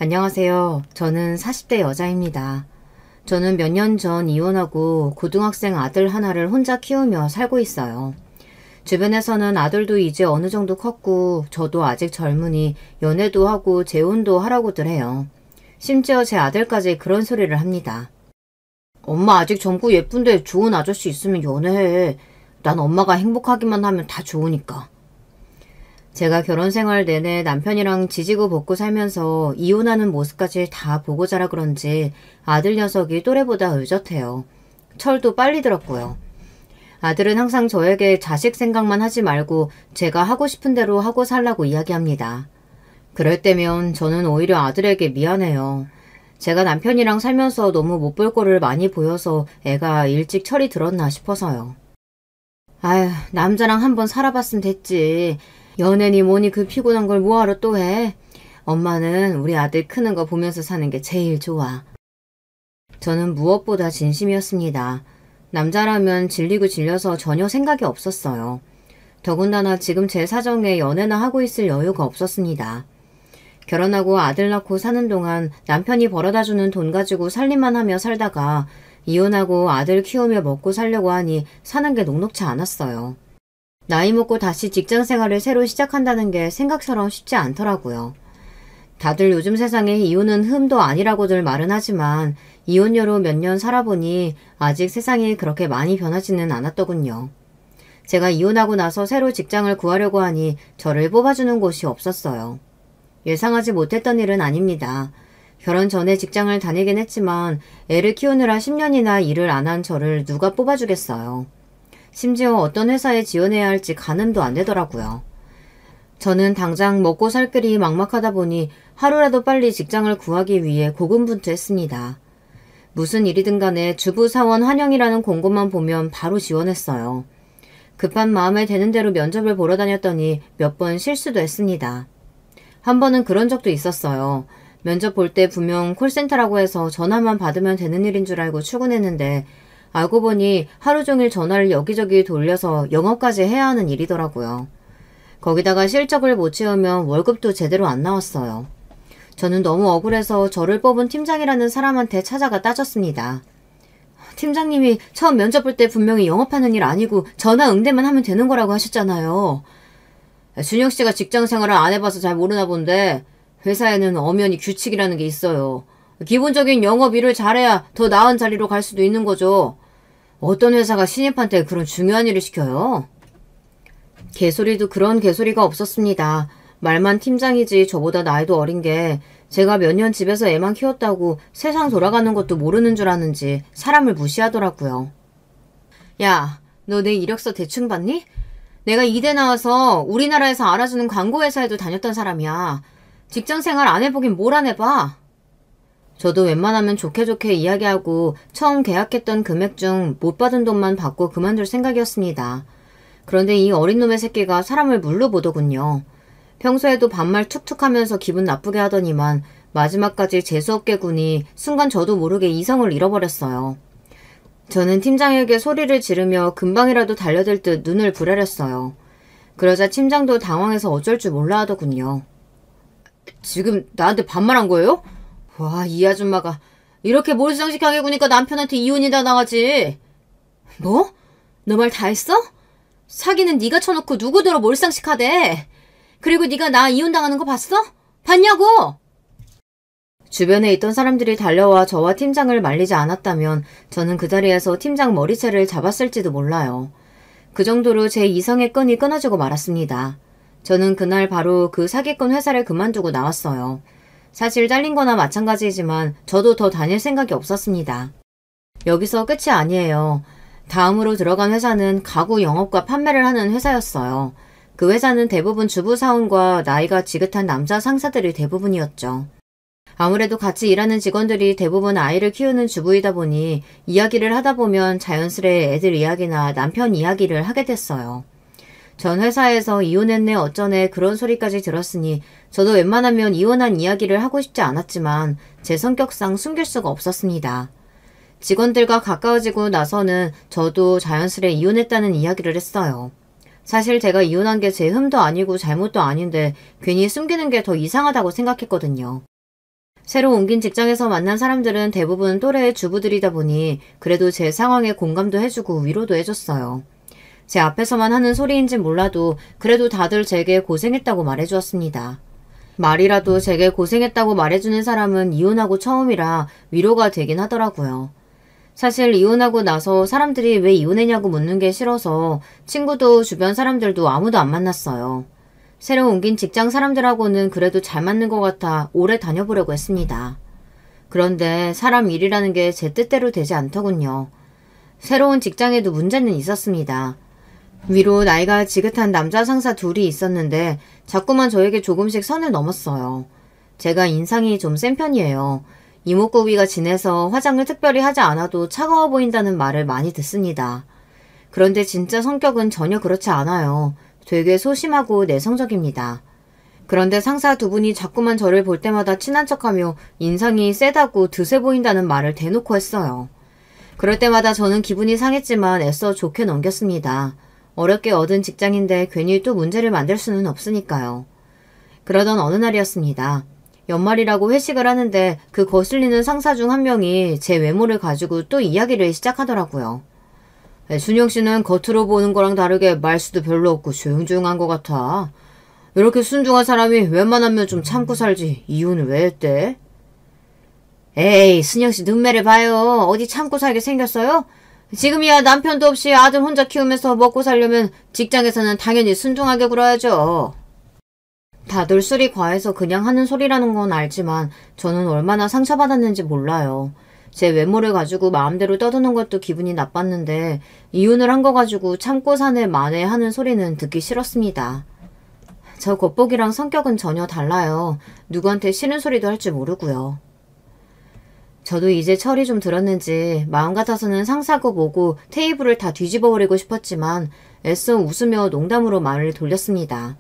안녕하세요. 저는 40대 여자입니다. 저는 몇 년 전 이혼하고 고등학생 아들 하나를 혼자 키우며 살고 있어요. 주변에서는 아들도 이제 어느 정도 컸고 저도 아직 젊으니 연애도 하고 재혼도 하라고들 해요. 심지어 제 아들까지 그런 소리를 합니다. 엄마 아직 젊고 예쁜데 좋은 아저씨 있으면 연애해. 난 엄마가 행복하기만 하면 다 좋으니까. 제가 결혼 생활 내내 남편이랑 지지고 볶고 살면서 이혼하는 모습까지 다 보고 자라 그런지 아들 녀석이 또래보다 의젓해요. 철도 빨리 들었고요. 아들은 항상 저에게 자식 생각만 하지 말고 제가 하고 싶은 대로 하고 살라고 이야기합니다. 그럴 때면 저는 오히려 아들에게 미안해요. 제가 남편이랑 살면서 너무 못 볼 꼴을 많이 보여서 애가 일찍 철이 들었나 싶어서요. 아휴, 남자랑 한번 살아봤으면 됐지. 연애니 뭐니 그 피곤한 걸 뭐하러 또 해? 엄마는 우리 아들 크는 거 보면서 사는 게 제일 좋아. 저는 무엇보다 진심이었습니다. 남자라면 질리고 질려서 전혀 생각이 없었어요. 더군다나 지금 제 사정에 연애나 하고 있을 여유가 없었습니다. 결혼하고 아들 낳고 사는 동안 남편이 벌어다주는 돈 가지고 살림만 하며 살다가 이혼하고 아들 키우며 먹고 살려고 하니 사는 게 녹록치 않았어요. 나이 먹고 다시 직장 생활을 새로 시작한다는 게 생각처럼 쉽지 않더라고요. 다들 요즘 세상에 이혼은 흠도 아니라고들 말은 하지만 이혼녀로 몇 년 살아보니 아직 세상이 그렇게 많이 변하지는 않았더군요. 제가 이혼하고 나서 새로 직장을 구하려고 하니 저를 뽑아주는 곳이 없었어요. 예상하지 못했던 일은 아닙니다. 결혼 전에 직장을 다니긴 했지만 애를 키우느라 10년이나 일을 안 한 저를 누가 뽑아주겠어요. 심지어 어떤 회사에 지원해야 할지 가늠도 안 되더라고요. 저는 당장 먹고 살 길이 막막하다 보니 하루라도 빨리 직장을 구하기 위해 고군분투했습니다. 무슨 일이든 간에 주부사원 환영이라는 공고만 보면 바로 지원했어요. 급한 마음에 되는 대로 면접을 보러 다녔더니 몇 번 실수도 했습니다. 한 번은 그런 적도 있었어요. 면접 볼 때 분명 콜센터라고 해서 전화만 받으면 되는 일인 줄 알고 출근했는데 알고 보니 하루 종일 전화를 여기저기 돌려서 영업까지 해야 하는 일이더라고요. 거기다가 실적을 못 채우면 월급도 제대로 안 나왔어요. 저는 너무 억울해서 저를 뽑은 팀장이라는 사람한테 찾아가 따졌습니다. 팀장님이 처음 면접 볼 때 분명히 영업하는 일 아니고 전화 응대만 하면 되는 거라고 하셨잖아요. 준영 씨가 직장 생활을 안 해봐서 잘 모르나 본데 회사에는 엄연히 규칙이라는 게 있어요. 기본적인 영업 일을 잘해야 더 나은 자리로 갈 수도 있는 거죠. 어떤 회사가 신입한테 그런 중요한 일을 시켜요? 개소리도 그런 개소리가 없었습니다. 말만 팀장이지 저보다 나이도 어린 게 제가 몇 년 집에서 애만 키웠다고 세상 돌아가는 것도 모르는 줄 아는지 사람을 무시하더라고요. 야, 너 내 이력서 대충 봤니? 내가 이대 나와서 우리나라에서 알아주는 광고회사에도 다녔던 사람이야. 직장생활 안 해보긴 뭘 안 해봐. 저도 웬만하면 좋게 좋게 이야기하고 처음 계약했던 금액 중 못 받은 돈만 받고 그만둘 생각이었습니다. 그런데 이 어린 놈의 새끼가 사람을 물로 보더군요. 평소에도 반말 툭툭 하면서 기분 나쁘게 하더니만 마지막까지 재수없게 구니 순간 저도 모르게 이성을 잃어버렸어요. 저는 팀장에게 소리를 지르며 금방이라도 달려들 듯 눈을 부라렸어요. 그러자 팀장도 당황해서 어쩔 줄 몰라 하더군요. 지금 나한테 반말한 거예요? 와, 이 아줌마가 이렇게 몰상식하게 구니까 남편한테 이혼이 다 나가지. 뭐? 너 말 다 했어? 사기는 네가 쳐놓고 누구더러 몰상식하대. 그리고 네가 나 이혼당하는 거 봤어? 봤냐고! 주변에 있던 사람들이 달려와 저와 팀장을 말리지 않았다면 저는 그 자리에서 팀장 머리채를 잡았을지도 몰라요. 그 정도로 제 이성의 끈이 끊어지고 말았습니다. 저는 그날 바로 그 사기꾼 회사를 그만두고 나왔어요. 사실 잘린 거나 마찬가지이지만 저도 더 다닐 생각이 없었습니다. 여기서 끝이 아니에요. 다음으로 들어간 회사는 가구 영업과 판매를 하는 회사였어요. 그 회사는 대부분 주부사원과 나이가 지긋한 남자 상사들이 대부분이었죠. 아무래도 같이 일하는 직원들이 대부분 아이를 키우는 주부이다 보니 이야기를 하다 보면 자연스레 애들 이야기나 남편 이야기를 하게 됐어요. 전 회사에서 이혼했네 어쩌네 그런 소리까지 들었으니 저도 웬만하면 이혼한 이야기를 하고 싶지 않았지만 제 성격상 숨길 수가 없었습니다. 직원들과 가까워지고 나서는 저도 자연스레 이혼했다는 이야기를 했어요. 사실 제가 이혼한 게 제 흠도 아니고 잘못도 아닌데 괜히 숨기는 게 더 이상하다고 생각했거든요. 새로 옮긴 직장에서 만난 사람들은 대부분 또래의 주부들이다 보니 그래도 제 상황에 공감도 해주고 위로도 해줬어요. 제 앞에서만 하는 소리인진 몰라도 그래도 다들 제게 고생했다고 말해주었습니다. 말이라도 제게 고생했다고 말해주는 사람은 이혼하고 처음이라 위로가 되긴 하더라고요. 사실 이혼하고 나서 사람들이 왜 이혼했냐고 묻는 게 싫어서 친구도 주변 사람들도 아무도 안 만났어요. 새로 옮긴 직장 사람들하고는 그래도 잘 맞는 것 같아 오래 다녀보려고 했습니다. 그런데 사람 일이라는 게 제 뜻대로 되지 않더군요. 새로운 직장에도 문제는 있었습니다. 위로 나이가 지긋한 남자 상사 둘이 있었는데 자꾸만 저에게 조금씩 선을 넘었어요. 제가 인상이 좀 센 편이에요. 이목구비가 진해서 화장을 특별히 하지 않아도 차가워 보인다는 말을 많이 듣습니다. 그런데 진짜 성격은 전혀 그렇지 않아요. 되게 소심하고 내성적입니다. 그런데 상사 두 분이 자꾸만 저를 볼 때마다 친한 척하며 인상이 세다고 드세 보인다는 말을 대놓고 했어요. 그럴 때마다 저는 기분이 상했지만 애써 좋게 넘겼습니다. 어렵게 얻은 직장인데 괜히 또 문제를 만들 수는 없으니까요. 그러던 어느 날이었습니다. 연말이라고 회식을 하는데 그 거슬리는 상사 중 한 명이 제 외모를 가지고 또 이야기를 시작하더라고요. 순영 씨는 겉으로 보는 거랑 다르게 말수도 별로 없고 조용조용한 것 같아. 이렇게 순중한 사람이 웬만하면 좀 참고 살지 이혼을 왜 했대? 에이, 순영 씨 눈매를 봐요. 어디 참고 살게 생겼어요? 지금이야 남편도 없이 아들 혼자 키우면서 먹고 살려면 직장에서는 당연히 순종하게 굴어야죠. 다들 술이 과해서 그냥 하는 소리라는 건 알지만 저는 얼마나 상처받았는지 몰라요. 제 외모를 가지고 마음대로 떠드는 것도 기분이 나빴는데 이혼을 한 거 가지고 참고 사네 마네 하는 소리는 듣기 싫었습니다. 저 겉보기랑 성격은 전혀 달라요. 누구한테 싫은 소리도 할 줄 모르고요. 저도 이제 철이 좀 들었는지 마음 같아서는 상사고 뭐고 테이블을 다 뒤집어버리고 싶었지만 애써 웃으며 농담으로 말을 돌렸습니다.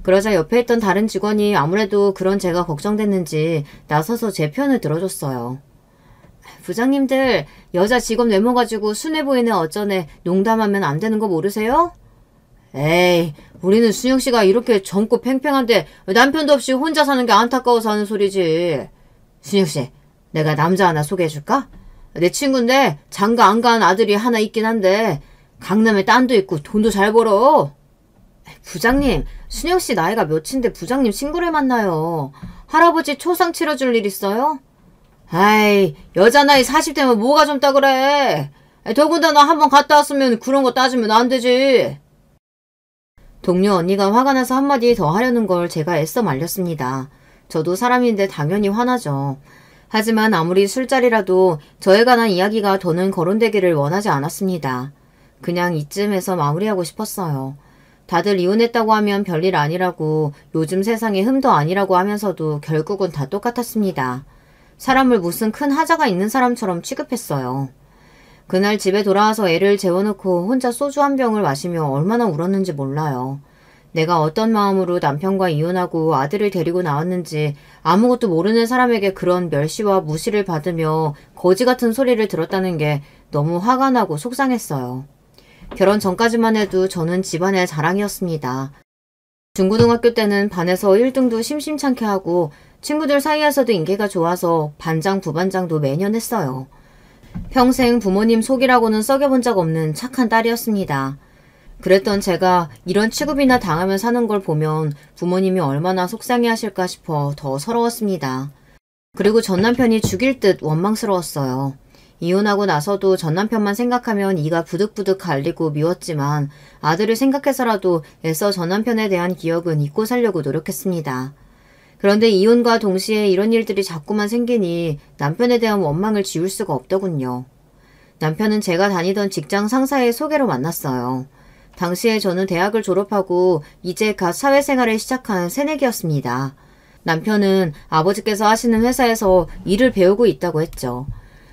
그러자 옆에 있던 다른 직원이 아무래도 그런 제가 걱정됐는지 나서서 제 편을 들어줬어요. 부장님들, 여자 직원 외모 가지고 순해 보이네 어쩌네 농담하면 안 되는 거 모르세요? 에이, 우리는 순영씨가 이렇게 젊고 팽팽한데 남편도 없이 혼자 사는 게 안타까워서 하는 소리지. 순영씨, 내가 남자 하나 소개해줄까? 내 친구인데 장가 안 간 아들이 하나 있긴 한데 강남에 딴도 있고 돈도 잘 벌어. 부장님, 순영씨 나이가 몇인데 부장님 친구를 만나요. 할아버지 초상 치러줄 일 있어요? 아이, 여자 나이 40대면 뭐가 젊다 그래. 더군다나 한번 갔다 왔으면 그런 거 따지면 안 되지. 동료 언니가 화가 나서 한마디 더 하려는 걸 제가 애써 말렸습니다. 저도 사람인데 당연히 화나죠. 하지만 아무리 술자리라도 저에 관한 이야기가 더는 거론되기를 원하지 않았습니다. 그냥 이쯤에서 마무리하고 싶었어요. 다들 이혼했다고 하면 별일 아니라고 요즘 세상에 흠도 아니라고 하면서도 결국은 다 똑같았습니다. 사람을 무슨 큰 하자가 있는 사람처럼 취급했어요. 그날 집에 돌아와서 애를 재워놓고 혼자 소주 한 병을 마시며 얼마나 울었는지 몰라요. 내가 어떤 마음으로 남편과 이혼하고 아들을 데리고 나왔는지 아무것도 모르는 사람에게 그런 멸시와 무시를 받으며 거지 같은 소리를 들었다는 게 너무 화가 나고 속상했어요. 결혼 전까지만 해도 저는 집안의 자랑이었습니다. 중고등학교 때는 반에서 1등도 심심찮게 하고 친구들 사이에서도 인기가 좋아서 반장, 부반장도 매년 했어요. 평생 부모님 속이라고는 썩여본 적 없는 착한 딸이었습니다. 그랬던 제가 이런 취급이나 당하며 사는 걸 보면 부모님이 얼마나 속상해 하실까 싶어 더 서러웠습니다. 그리고 전 남편이 죽일 듯 원망스러웠어요. 이혼하고 나서도 전 남편만 생각하면 이가 부득부득 갈리고 미웠지만 아들을 생각해서라도 애써 전 남편에 대한 기억은 잊고 살려고 노력했습니다. 그런데 이혼과 동시에 이런 일들이 자꾸만 생기니 남편에 대한 원망을 지울 수가 없더군요. 남편은 제가 다니던 직장 상사의 소개로 만났어요. 당시에 저는 대학을 졸업하고 이제 갓 사회생활을 시작한 새내기였습니다. 남편은 아버지께서 하시는 회사에서 일을 배우고 있다고 했죠.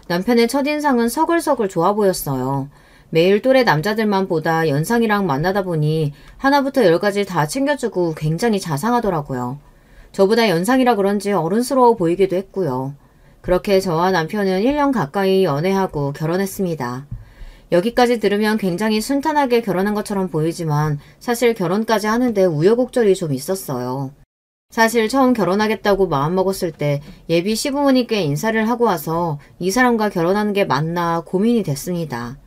남편의 첫인상은 서글서글 좋아 보였어요. 매일 또래 남자들만 보다 연상이랑 만나다 보니 하나부터 10까지 다 챙겨주고 굉장히 자상하더라고요. 저보다 연상이라 그런지 어른스러워 보이기도 했고요. 그렇게 저와 남편은 1년 가까이 연애하고 결혼했습니다. 여기까지 들으면 굉장히 순탄하게 결혼한 것처럼 보이지만 사실 결혼까지 하는데 우여곡절이 좀 있었어요. 사실 처음 결혼하겠다고 마음먹었을 때 예비 시부모님께 인사를 하고 와서 이 사람과 결혼하는 게 맞나 고민이 됐습니다.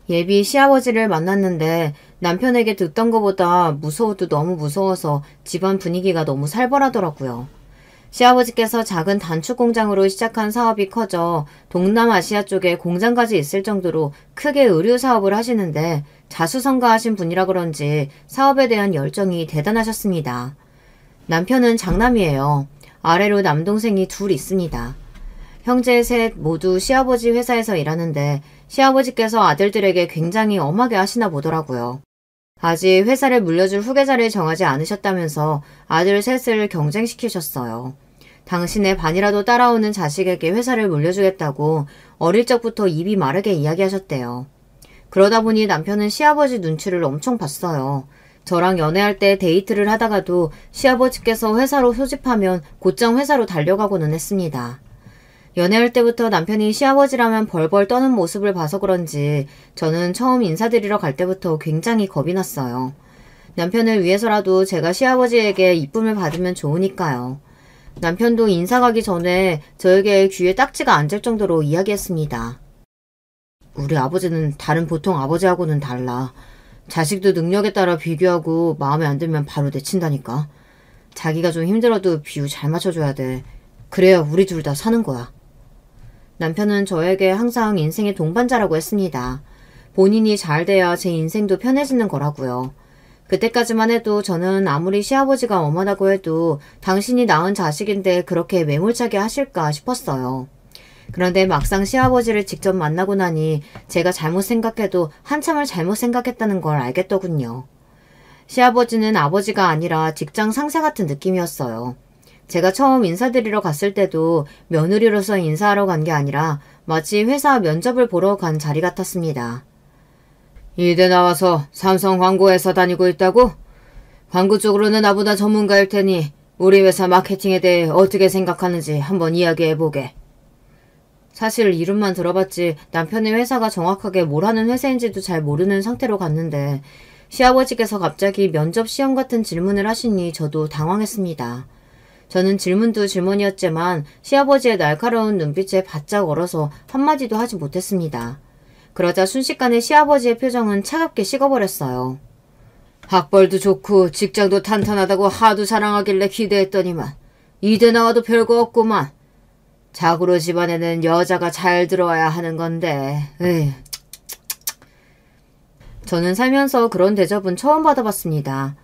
예비 시아버지를 만났는데 남편에게 듣던 것보다 무서워도 너무 무서워서 집안 분위기가 너무 살벌하더라고요. 시아버지께서 작은 단축 공장으로 시작한 사업이 커져 동남아시아 쪽에 공장까지 있을 정도로 크게 의류 사업을 하시는데 자수성가하신 분이라 그런지 사업에 대한 열정이 대단하셨습니다. 남편은 장남이에요. 아래로 남동생이 둘 있습니다. 형제 셋 모두 시아버지 회사에서 일하는데 시아버지께서 아들들에게 굉장히 엄하게 하시나 보더라고요. 아직 회사를 물려줄 후계자를 정하지 않으셨다면서 아들 셋을 경쟁시키셨어요. 당신의 반이라도 따라오는 자식에게 회사를 물려주겠다고 어릴 적부터 입이 마르게 이야기하셨대요. 그러다 보니 남편은 시아버지 눈치를 엄청 봤어요. 저랑 연애할 때 데이트를 하다가도 시아버지께서 회사로 소집하면 곧장 회사로 달려가고는 했습니다. 연애할 때부터 남편이 시아버지라면 벌벌 떠는 모습을 봐서 그런지 저는 처음 인사드리러 갈 때부터 굉장히 겁이 났어요. 남편을 위해서라도 제가 시아버지에게 이쁨을 받으면 좋으니까요. 남편도 인사 가기 전에 저에게 귀에 딱지가 앉을 정도로 이야기했습니다. 우리 아버지는 다른 보통 아버지하고는 달라. 자식도 능력에 따라 비교하고 마음에 안 들면 바로 내친다니까. 자기가 좀 힘들어도 비유 잘 맞춰줘야 돼. 그래야 우리 둘 다 사는 거야. 남편은 저에게 항상 인생의 동반자라고 했습니다. 본인이 잘 돼야 제 인생도 편해지는 거라고요. 그때까지만 해도 저는 아무리 시아버지가 엄하다고 해도 당신이 낳은 자식인데 그렇게 매몰차게 하실까 싶었어요. 그런데 막상 시아버지를 직접 만나고 나니 제가 잘못 생각해도 한참을 잘못 생각했다는 걸 알겠더군요. 시아버지는 아버지가 아니라 직장 상사 같은 느낌이었어요. 제가 처음 인사드리러 갔을 때도 며느리로서 인사하러 간 게 아니라 마치 회사 면접을 보러 간 자리 같았습니다. 이대 나와서 삼성 광고회사 다니고 있다고? 광고 쪽으로는 나보다 전문가일 테니 우리 회사 마케팅에 대해 어떻게 생각하는지 한번 이야기해보게. 사실 이름만 들어봤지 남편의 회사가 정확하게 뭘 하는 회사인지도 잘 모르는 상태로 갔는데 시아버지께서 갑자기 면접 시험 같은 질문을 하시니 저도 당황했습니다. 저는 질문도 질문이었지만 시아버지의 날카로운 눈빛에 바짝 얼어서 한마디도 하지 못했습니다. 그러자 순식간에 시아버지의 표정은 차갑게 식어버렸어요. 학벌도 좋고 직장도 탄탄하다고 하도 자랑하길래 기대했더니만 이대 나와도 별거 없구만. 자고로 집안에는 여자가 잘 들어와야 하는 건데. 에이. 저는 살면서 그런 대접은 처음 받아봤습니다.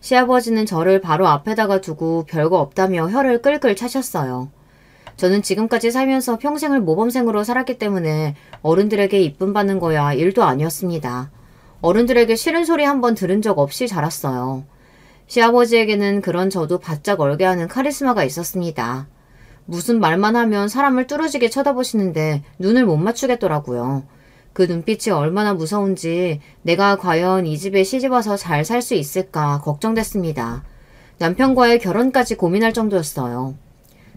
시아버지는 저를 바로 앞에다가 두고 별거 없다며 혀를 끌끌 차셨어요. 저는 지금까지 살면서 평생을 모범생으로 살았기 때문에 어른들에게 이쁨 받는 거야 일도 아니었습니다. 어른들에게 싫은 소리 한 번 들은 적 없이 자랐어요. 시아버지에게는 그런 저도 바짝 얼게 하는 카리스마가 있었습니다. 무슨 말만 하면 사람을 뚫어지게 쳐다보시는데 눈을 못 맞추겠더라고요. 그 눈빛이 얼마나 무서운지 내가 과연 이 집에 시집와서 잘 살 수 있을까 걱정됐습니다. 남편과의 결혼까지 고민할 정도였어요.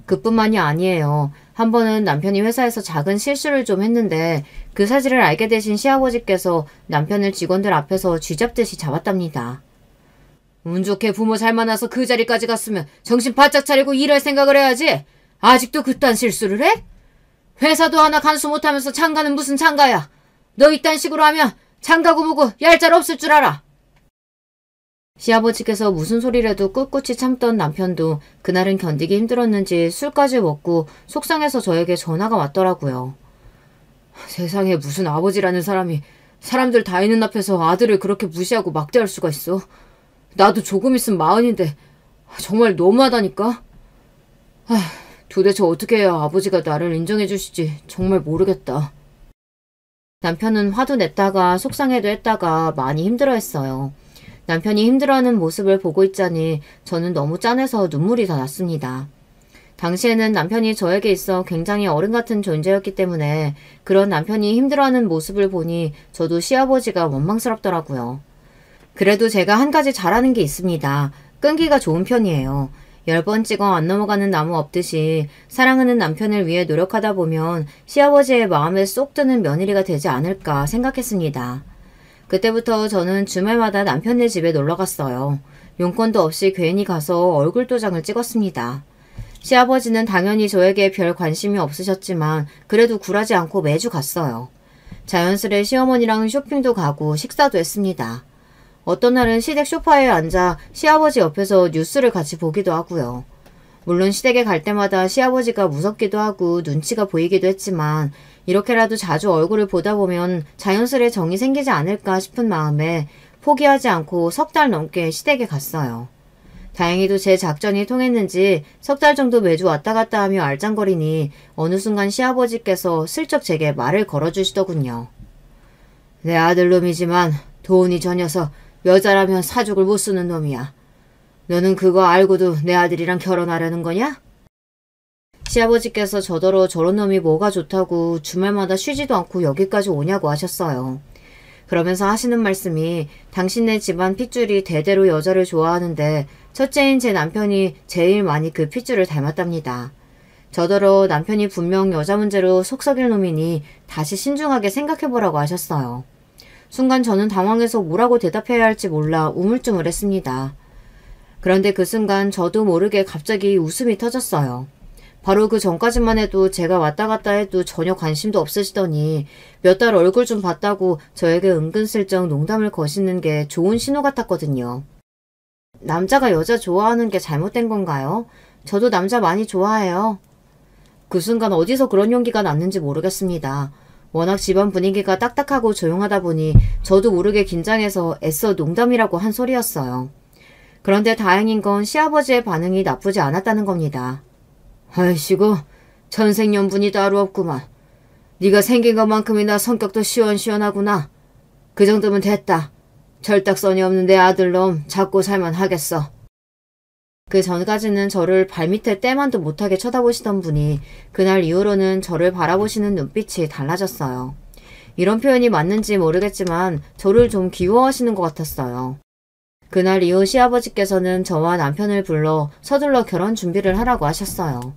그뿐만이 아니에요. 한 번은 남편이 회사에서 작은 실수를 좀 했는데 그 사실을 알게 되신 시아버지께서 남편을 직원들 앞에서 쥐잡듯이 잡았답니다. 운 좋게 부모 잘 만나서 그 자리까지 갔으면 정신 바짝 차리고 일할 생각을 해야지. 아직도 그딴 실수를 해? 회사도 하나 간수 못하면서 장가는 무슨 장가야. 너 이딴 식으로 하면 장가고 뭐고 얄짤 없을 줄 알아. 시아버지께서 무슨 소리라도 꿋꿋이 참던 남편도 그날은 견디기 힘들었는지 술까지 먹고 속상해서 저에게 전화가 왔더라고요. 세상에 무슨 아버지라는 사람이 사람들 다 있는 앞에서 아들을 그렇게 무시하고 막대할 수가 있어. 나도 조금 있으면 40인데 정말 너무하다니까. 도대체 어떻게 해야 아버지가 나를 인정해 주실지 정말 모르겠다. 남편은 화도 냈다가 속상해도 했다가 많이 힘들어했어요. 남편이 힘들어하는 모습을 보고 있자니 저는 너무 짠해서 눈물이 다 났습니다. 당시에는 남편이 저에게 있어 굉장히 어른 같은 존재였기 때문에 그런 남편이 힘들어하는 모습을 보니 저도 시아버지가 원망스럽더라고요. 그래도 제가 한 가지 잘하는 게 있습니다. 끈기가 좋은 편이에요. 10번 찍어 안 넘어가는 나무 없듯이 사랑하는 남편을 위해 노력하다 보면 시아버지의 마음에 쏙 드는 며느리가 되지 않을까 생각했습니다. 그때부터 저는 주말마다 남편네 집에 놀러 갔어요. 용건도 없이 괜히 가서 얼굴 도장을 찍었습니다. 시아버지는 당연히 저에게 별 관심이 없으셨지만 그래도 굴하지 않고 매주 갔어요. 자연스레 시어머니랑 쇼핑도 가고 식사도 했습니다. 어떤 날은 시댁 소파에 앉아 시아버지 옆에서 뉴스를 같이 보기도 하고요. 물론 시댁에 갈 때마다 시아버지가 무섭기도 하고 눈치가 보이기도 했지만 이렇게라도 자주 얼굴을 보다 보면 자연스레 정이 생기지 않을까 싶은 마음에 포기하지 않고 석 달 넘게 시댁에 갔어요. 다행히도 제 작전이 통했는지 석 달 정도 매주 왔다 갔다 하며 알짱거리니 어느 순간 시아버지께서 슬쩍 제게 말을 걸어주시더군요. 내 아들놈이지만 돈이 저 녀석 여자라면 사족을 못 쓰는 놈이야. 너는 그거 알고도 내 아들이랑 결혼하려는 거냐? 시아버지께서 저더러 저런 놈이 뭐가 좋다고 주말마다 쉬지도 않고 여기까지 오냐고 하셨어요. 그러면서 하시는 말씀이 당신네 집안 핏줄이 대대로 여자를 좋아하는데 첫째인 제 남편이 제일 많이 그 핏줄을 닮았답니다. 저더러 남편이 분명 여자 문제로 속썩일 놈이니 다시 신중하게 생각해보라고 하셨어요. 순간 저는 당황해서 뭐라고 대답해야 할지 몰라 우물쭈물했습니다. 그런데 그 순간 저도 모르게 갑자기 웃음이 터졌어요. 바로 그 전까지만 해도 제가 왔다 갔다 해도 전혀 관심도 없으시더니 몇 달 얼굴 좀 봤다고 저에게 은근슬쩍 농담을 거시는 게 좋은 신호 같았거든요. 남자가 여자 좋아하는 게 잘못된 건가요? 저도 남자 많이 좋아해요. 그 순간 어디서 그런 용기가 났는지 모르겠습니다. 워낙 집안 분위기가 딱딱하고 조용하다 보니 저도 모르게 긴장해서 애써 농담이라고 한 소리였어요. 그런데 다행인 건 시아버지의 반응이 나쁘지 않았다는 겁니다. 아이씨고 천생연분이 따로 없구만. 네가 생긴 것만큼이나 성격도 시원시원하구나. 그 정도면 됐다. 철딱서니 없는 내 아들놈 잡고 살만 하겠어. 그 전까지는 저를 발밑에 떼만도 못하게 쳐다보시던 분이 그날 이후로는 저를 바라보시는 눈빛이 달라졌어요. 이런 표현이 맞는지 모르겠지만 저를 좀 귀여워하시는 것 같았어요. 그날 이후 시아버지께서는 저와 남편을 불러 서둘러 결혼 준비를 하라고 하셨어요.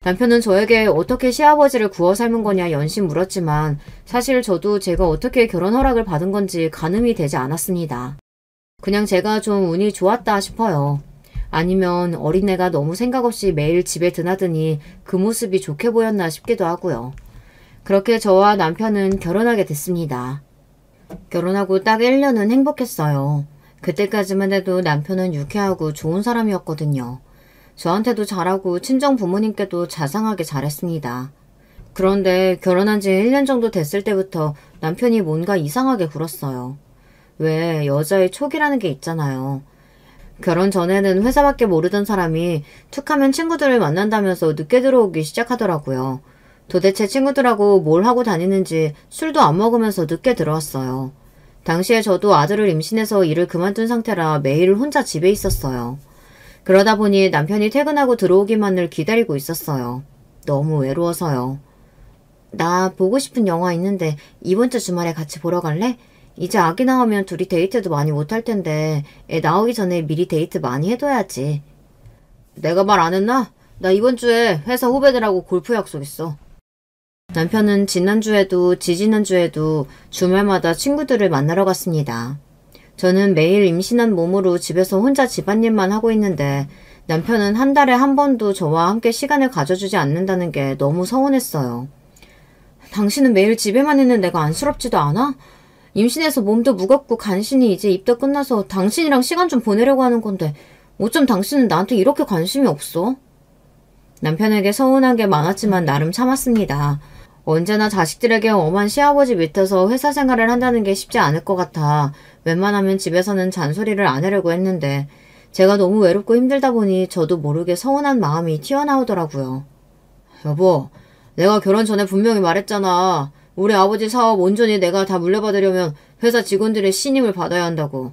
남편은 저에게 어떻게 시아버지를 구워 삶은 거냐 연신 물었지만 사실 저도 제가 어떻게 결혼 허락을 받은 건지 가늠이 되지 않았습니다. 그냥 제가 좀 운이 좋았다 싶어요. 아니면 어린애가 너무 생각 없이 매일 집에 드나드니 그 모습이 좋게 보였나 싶기도 하고요. 그렇게 저와 남편은 결혼하게 됐습니다. 결혼하고 딱 1년은 행복했어요. 그때까지만 해도 남편은 유쾌하고 좋은 사람이었거든요. 저한테도 잘하고 친정 부모님께도 자상하게 잘했습니다. 그런데 결혼한 지 1년 정도 됐을 때부터 남편이 뭔가 이상하게 굴었어요. 왜 여자의 촉이라는 게 있잖아요. 결혼 전에는 회사밖에 모르던 사람이 툭하면 친구들을 만난다면서 늦게 들어오기 시작하더라고요. 도대체 친구들하고 뭘 하고 다니는지 술도 안 먹으면서 늦게 들어왔어요. 당시에 저도 아들을 임신해서 일을 그만둔 상태라 매일 혼자 집에 있었어요. 그러다 보니 남편이 퇴근하고 들어오기만을 기다리고 있었어요. 너무 외로워서요. 나 보고 싶은 영화 있는데 이번 주 주말에 같이 보러 갈래? 이제 아기 나오면 둘이 데이트도 많이 못할 텐데 애 나오기 전에 미리 데이트 많이 해둬야지. 내가 말 안 했나? 나 이번 주에 회사 후배들하고 골프 약속 있어. 남편은 지난주에도 지지난주에도 주말마다 친구들을 만나러 갔습니다. 저는 매일 임신한 몸으로 집에서 혼자 집안일만 하고 있는데 남편은 한 달에 한 번도 저와 함께 시간을 가져주지 않는다는 게 너무 서운했어요. 당신은 매일 집에만 있는 내가 안쓰럽지도 않아? 임신해서 몸도 무겁고 간신히 이제 입도 끝나서 당신이랑 시간 좀 보내려고 하는 건데 어쩜 당신은 나한테 이렇게 관심이 없어? 남편에게 서운한 게 많았지만 나름 참았습니다. 언제나 자식들에게 엄한 시아버지 밑에서 회사 생활을 한다는 게 쉽지 않을 것 같아 웬만하면 집에서는 잔소리를 안 하려고 했는데 제가 너무 외롭고 힘들다 보니 저도 모르게 서운한 마음이 튀어나오더라고요. 여보, 내가 결혼 전에 분명히 말했잖아. 우리 아버지 사업 온전히 내가 다 물려받으려면 회사 직원들의 신임을 받아야 한다고.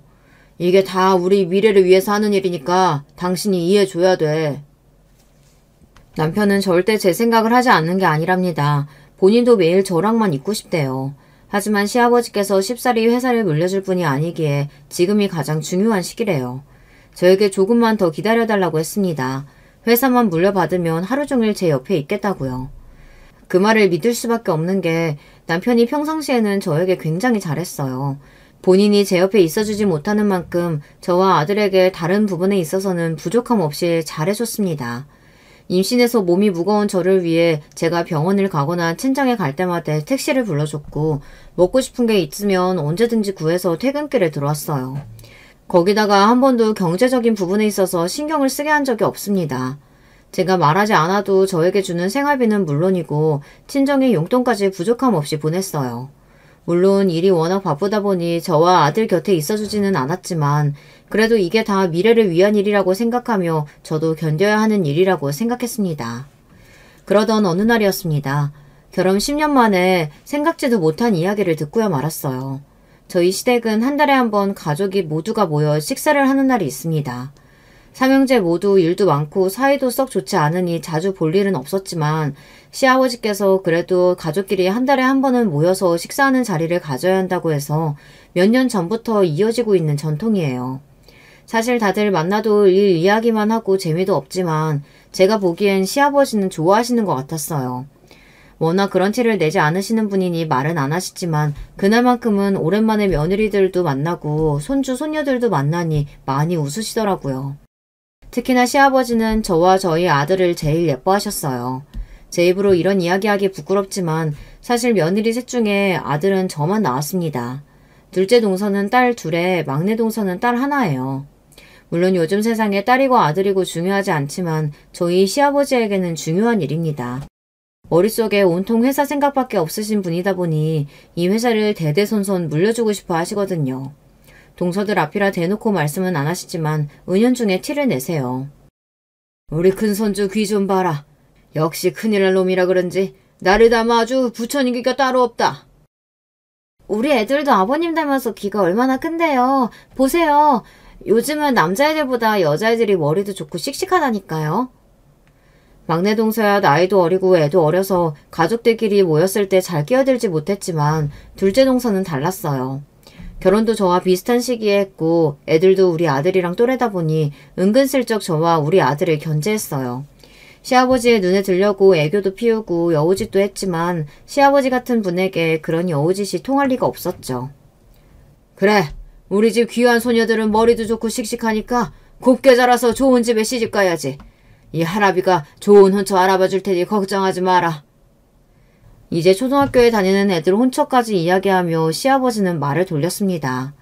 이게 다 우리 미래를 위해서 하는 일이니까 당신이 이해해줘야 돼. 남편은 절대 제 생각을 하지 않는 게 아니랍니다. 본인도 매일 저랑만 있고 싶대요. 하지만 시아버지께서 쉽사리 회사를 물려줄 분이 아니기에 지금이 가장 중요한 시기래요. 저에게 조금만 더 기다려달라고 했습니다. 회사만 물려받으면 하루 종일 제 옆에 있겠다고요. 그 말을 믿을 수밖에 없는 게 남편이 평상시에는 저에게 굉장히 잘했어요. 본인이 제 옆에 있어주지 못하는 만큼 저와 아들에게 다른 부분에 있어서는 부족함 없이 잘해줬습니다. 임신해서 몸이 무거운 저를 위해 제가 병원을 가거나 친정에 갈 때마다 택시를 불러줬고 먹고 싶은 게 있으면 언제든지 구해서 퇴근길에 들어왔어요. 거기다가 한 번도 경제적인 부분에 있어서 신경을 쓰게 한 적이 없습니다. 제가 말하지 않아도 저에게 주는 생활비는 물론이고 친정의 용돈까지 부족함 없이 보냈어요. 물론 일이 워낙 바쁘다 보니 저와 아들 곁에 있어주지는 않았지만 그래도 이게 다 미래를 위한 일이라고 생각하며 저도 견뎌야 하는 일이라고 생각했습니다. 그러던 어느 날이었습니다. 결혼 10년 만에 생각지도 못한 이야기를 듣고야 말았어요. 저희 시댁은 한 달에 한 번 가족이 모두가 모여 식사를 하는 날이 있습니다. 삼형제 모두 일도 많고 사이도 썩 좋지 않으니 자주 볼 일은 없었지만 시아버지께서 그래도 가족끼리 한 달에 한 번은 모여서 식사하는 자리를 가져야 한다고 해서 몇 년 전부터 이어지고 있는 전통이에요. 사실 다들 만나도 일 이야기만 하고 재미도 없지만 제가 보기엔 시아버지는 좋아하시는 것 같았어요. 워낙 그런 티를 내지 않으시는 분이니 말은 안 하시지만 그날만큼은 오랜만에 며느리들도 만나고 손주 손녀들도 만나니 많이 웃으시더라고요. 특히나 시아버지는 저와 저희 아들을 제일 예뻐하셨어요. 제 입으로 이런 이야기하기 부끄럽지만 사실 며느리 셋 중에 아들은 저만 낳았습니다. 둘째 동서는 딸 둘에 막내 동서는 딸 하나예요. 물론 요즘 세상에 딸이고 아들이고 중요하지 않지만 저희 시아버지에게는 중요한 일입니다. 머릿속에 온통 회사 생각밖에 없으신 분이다 보니 이 회사를 대대손손 물려주고 싶어 하시거든요. 동서들 앞이라 대놓고 말씀은 안 하시지만 은연중에 티를 내세요. 우리 큰손주 귀 좀 봐라. 역시 큰일 날 놈이라 그런지 나를 닮아 아주 부처님기가 따로 없다. 우리 애들도 아버님 닮아서 귀가 얼마나 큰데요. 보세요. 요즘은 남자애들보다 여자애들이 머리도 좋고 씩씩하다니까요. 막내 동서야 나이도 어리고 애도 어려서 가족들끼리 모였을 때 잘 끼어들지 못했지만 둘째 동서는 달랐어요. 결혼도 저와 비슷한 시기에 했고 애들도 우리 아들이랑 또래다 보니 은근슬쩍 저와 우리 아들을 견제했어요. 시아버지의 눈에 들려고 애교도 피우고 여우짓도 했지만 시아버지 같은 분에게 그런 여우짓이 통할 리가 없었죠. 그래, 우리 집 귀한 소녀들은 머리도 좋고 씩씩하니까 곱게 자라서 좋은 집에 시집 가야지. 이 할아비가 좋은 혼처 알아봐 줄 테니 걱정하지 마라. 이제 초등학교에 다니는 애들 혼처까지 이야기하며 시아버지는 말을 돌렸습니다.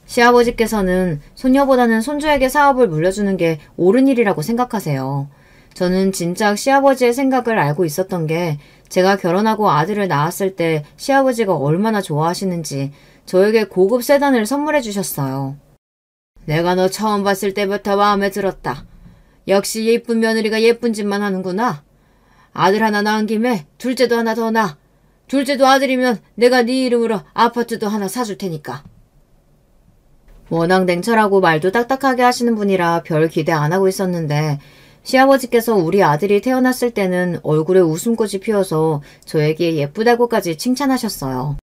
시아버지께서는 손녀보다는 손주에게 사업을 물려주는 게 옳은 일이라고 생각하세요. 저는 진작 시아버지의 생각을 알고 있었던 게 제가 결혼하고 아들을 낳았을 때 시아버지가 얼마나 좋아하시는지 저에게 고급 세단을 선물해 주셨어요. 내가 너 처음 봤을 때부터 마음에 들었다. 역시 예쁜 며느리가 예쁜 짓만 하는구나. 아들 하나 낳은 김에 둘째도 하나 더 낳아. 둘째도 아들이면 내가 네 이름으로 아파트도 하나 사줄 테니까. 워낙 냉철하고 말도 딱딱하게 하시는 분이라 별 기대 안 하고 있었는데 시아버지께서 우리 아들이 태어났을 때는 얼굴에 웃음꽃이 피어서 저에게 예쁘다고까지 칭찬하셨어요.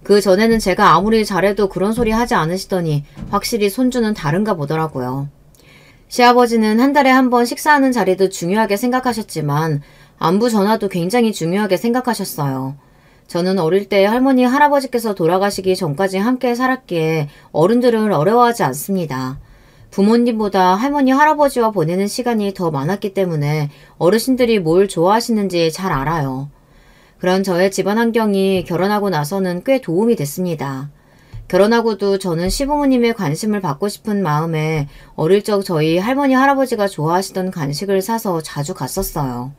그 전에는 제가 아무리 잘해도 그런 소리 하지 않으시더니 확실히 손주는 다른가 보더라고요. 시아버지는 한 달에 한 번 식사하는 자리도 중요하게 생각하셨지만 안부 전화도 굉장히 중요하게 생각하셨어요. 저는 어릴 때 할머니, 할아버지께서 돌아가시기 전까지 함께 살았기에 어른들을 어려워하지 않습니다. 부모님보다 할머니, 할아버지와 보내는 시간이 더 많았기 때문에 어르신들이 뭘 좋아하시는지 잘 알아요. 그런 저의 집안 환경이 결혼하고 나서는 꽤 도움이 됐습니다. 결혼하고도 저는 시부모님의 관심을 받고 싶은 마음에 어릴 적 저희 할머니, 할아버지가 좋아하시던 간식을 사서 자주 갔었어요.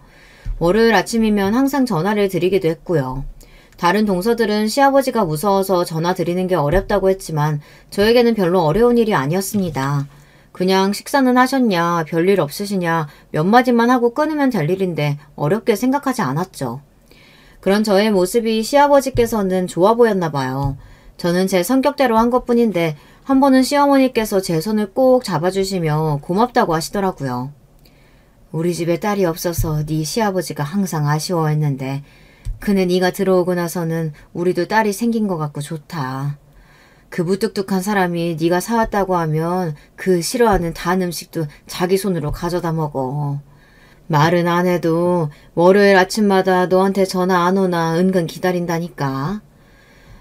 월요일 아침이면 항상 전화를 드리기도 했고요. 다른 동서들은 시아버지가 무서워서 전화 드리는 게 어렵다고 했지만 저에게는 별로 어려운 일이 아니었습니다. 그냥 식사는 하셨냐, 별일 없으시냐 몇 마디만 하고 끊으면 될 일인데 어렵게 생각하지 않았죠. 그런 저의 모습이 시아버지께서는 좋아 보였나 봐요. 저는 제 성격대로 한 것뿐인데 한 번은 시어머니께서 제 손을 꼭 잡아주시며 고맙다고 하시더라고요. 우리 집에 딸이 없어서 네 시아버지가 항상 아쉬워했는데 그네 네가 들어오고 나서는 우리도 딸이 생긴 것 같고 좋다. 그 무뚝뚝한 사람이 네가 사왔다고 하면 그 싫어하는 단 음식도 자기 손으로 가져다 먹어. 말은 안 해도 월요일 아침마다 너한테 전화 안 오나 은근 기다린다니까.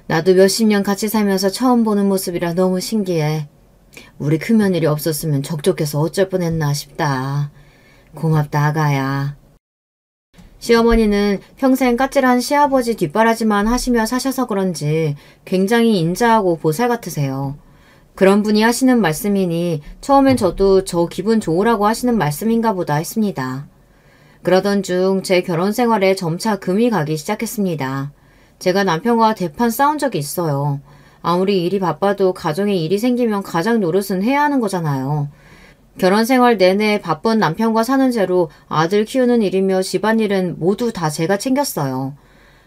나도 몇십 년 같이 살면서 처음 보는 모습이라 너무 신기해. 우리 큰며느리 없었으면 적적해서 어쩔 뻔했나 싶다. 고맙다 아가야. 시어머니는 평생 까칠한 시아버지 뒷바라지만 하시며 사셔서 그런지 굉장히 인자하고 보살 같으세요. 그런 분이 하시는 말씀이니 처음엔 저도 저 기분 좋으라고 하시는 말씀인가 보다 했습니다. 그러던 중 제 결혼 생활에 점차 금이 가기 시작했습니다. 제가 남편과 대판 싸운 적이 있어요. 아무리 일이 바빠도 가정에 일이 생기면 가장 노릇은 해야 하는 거잖아요. 결혼 생활 내내 바쁜 남편과 사는 죄로 아들 키우는 일이며 집안일은 모두 다 제가 챙겼어요.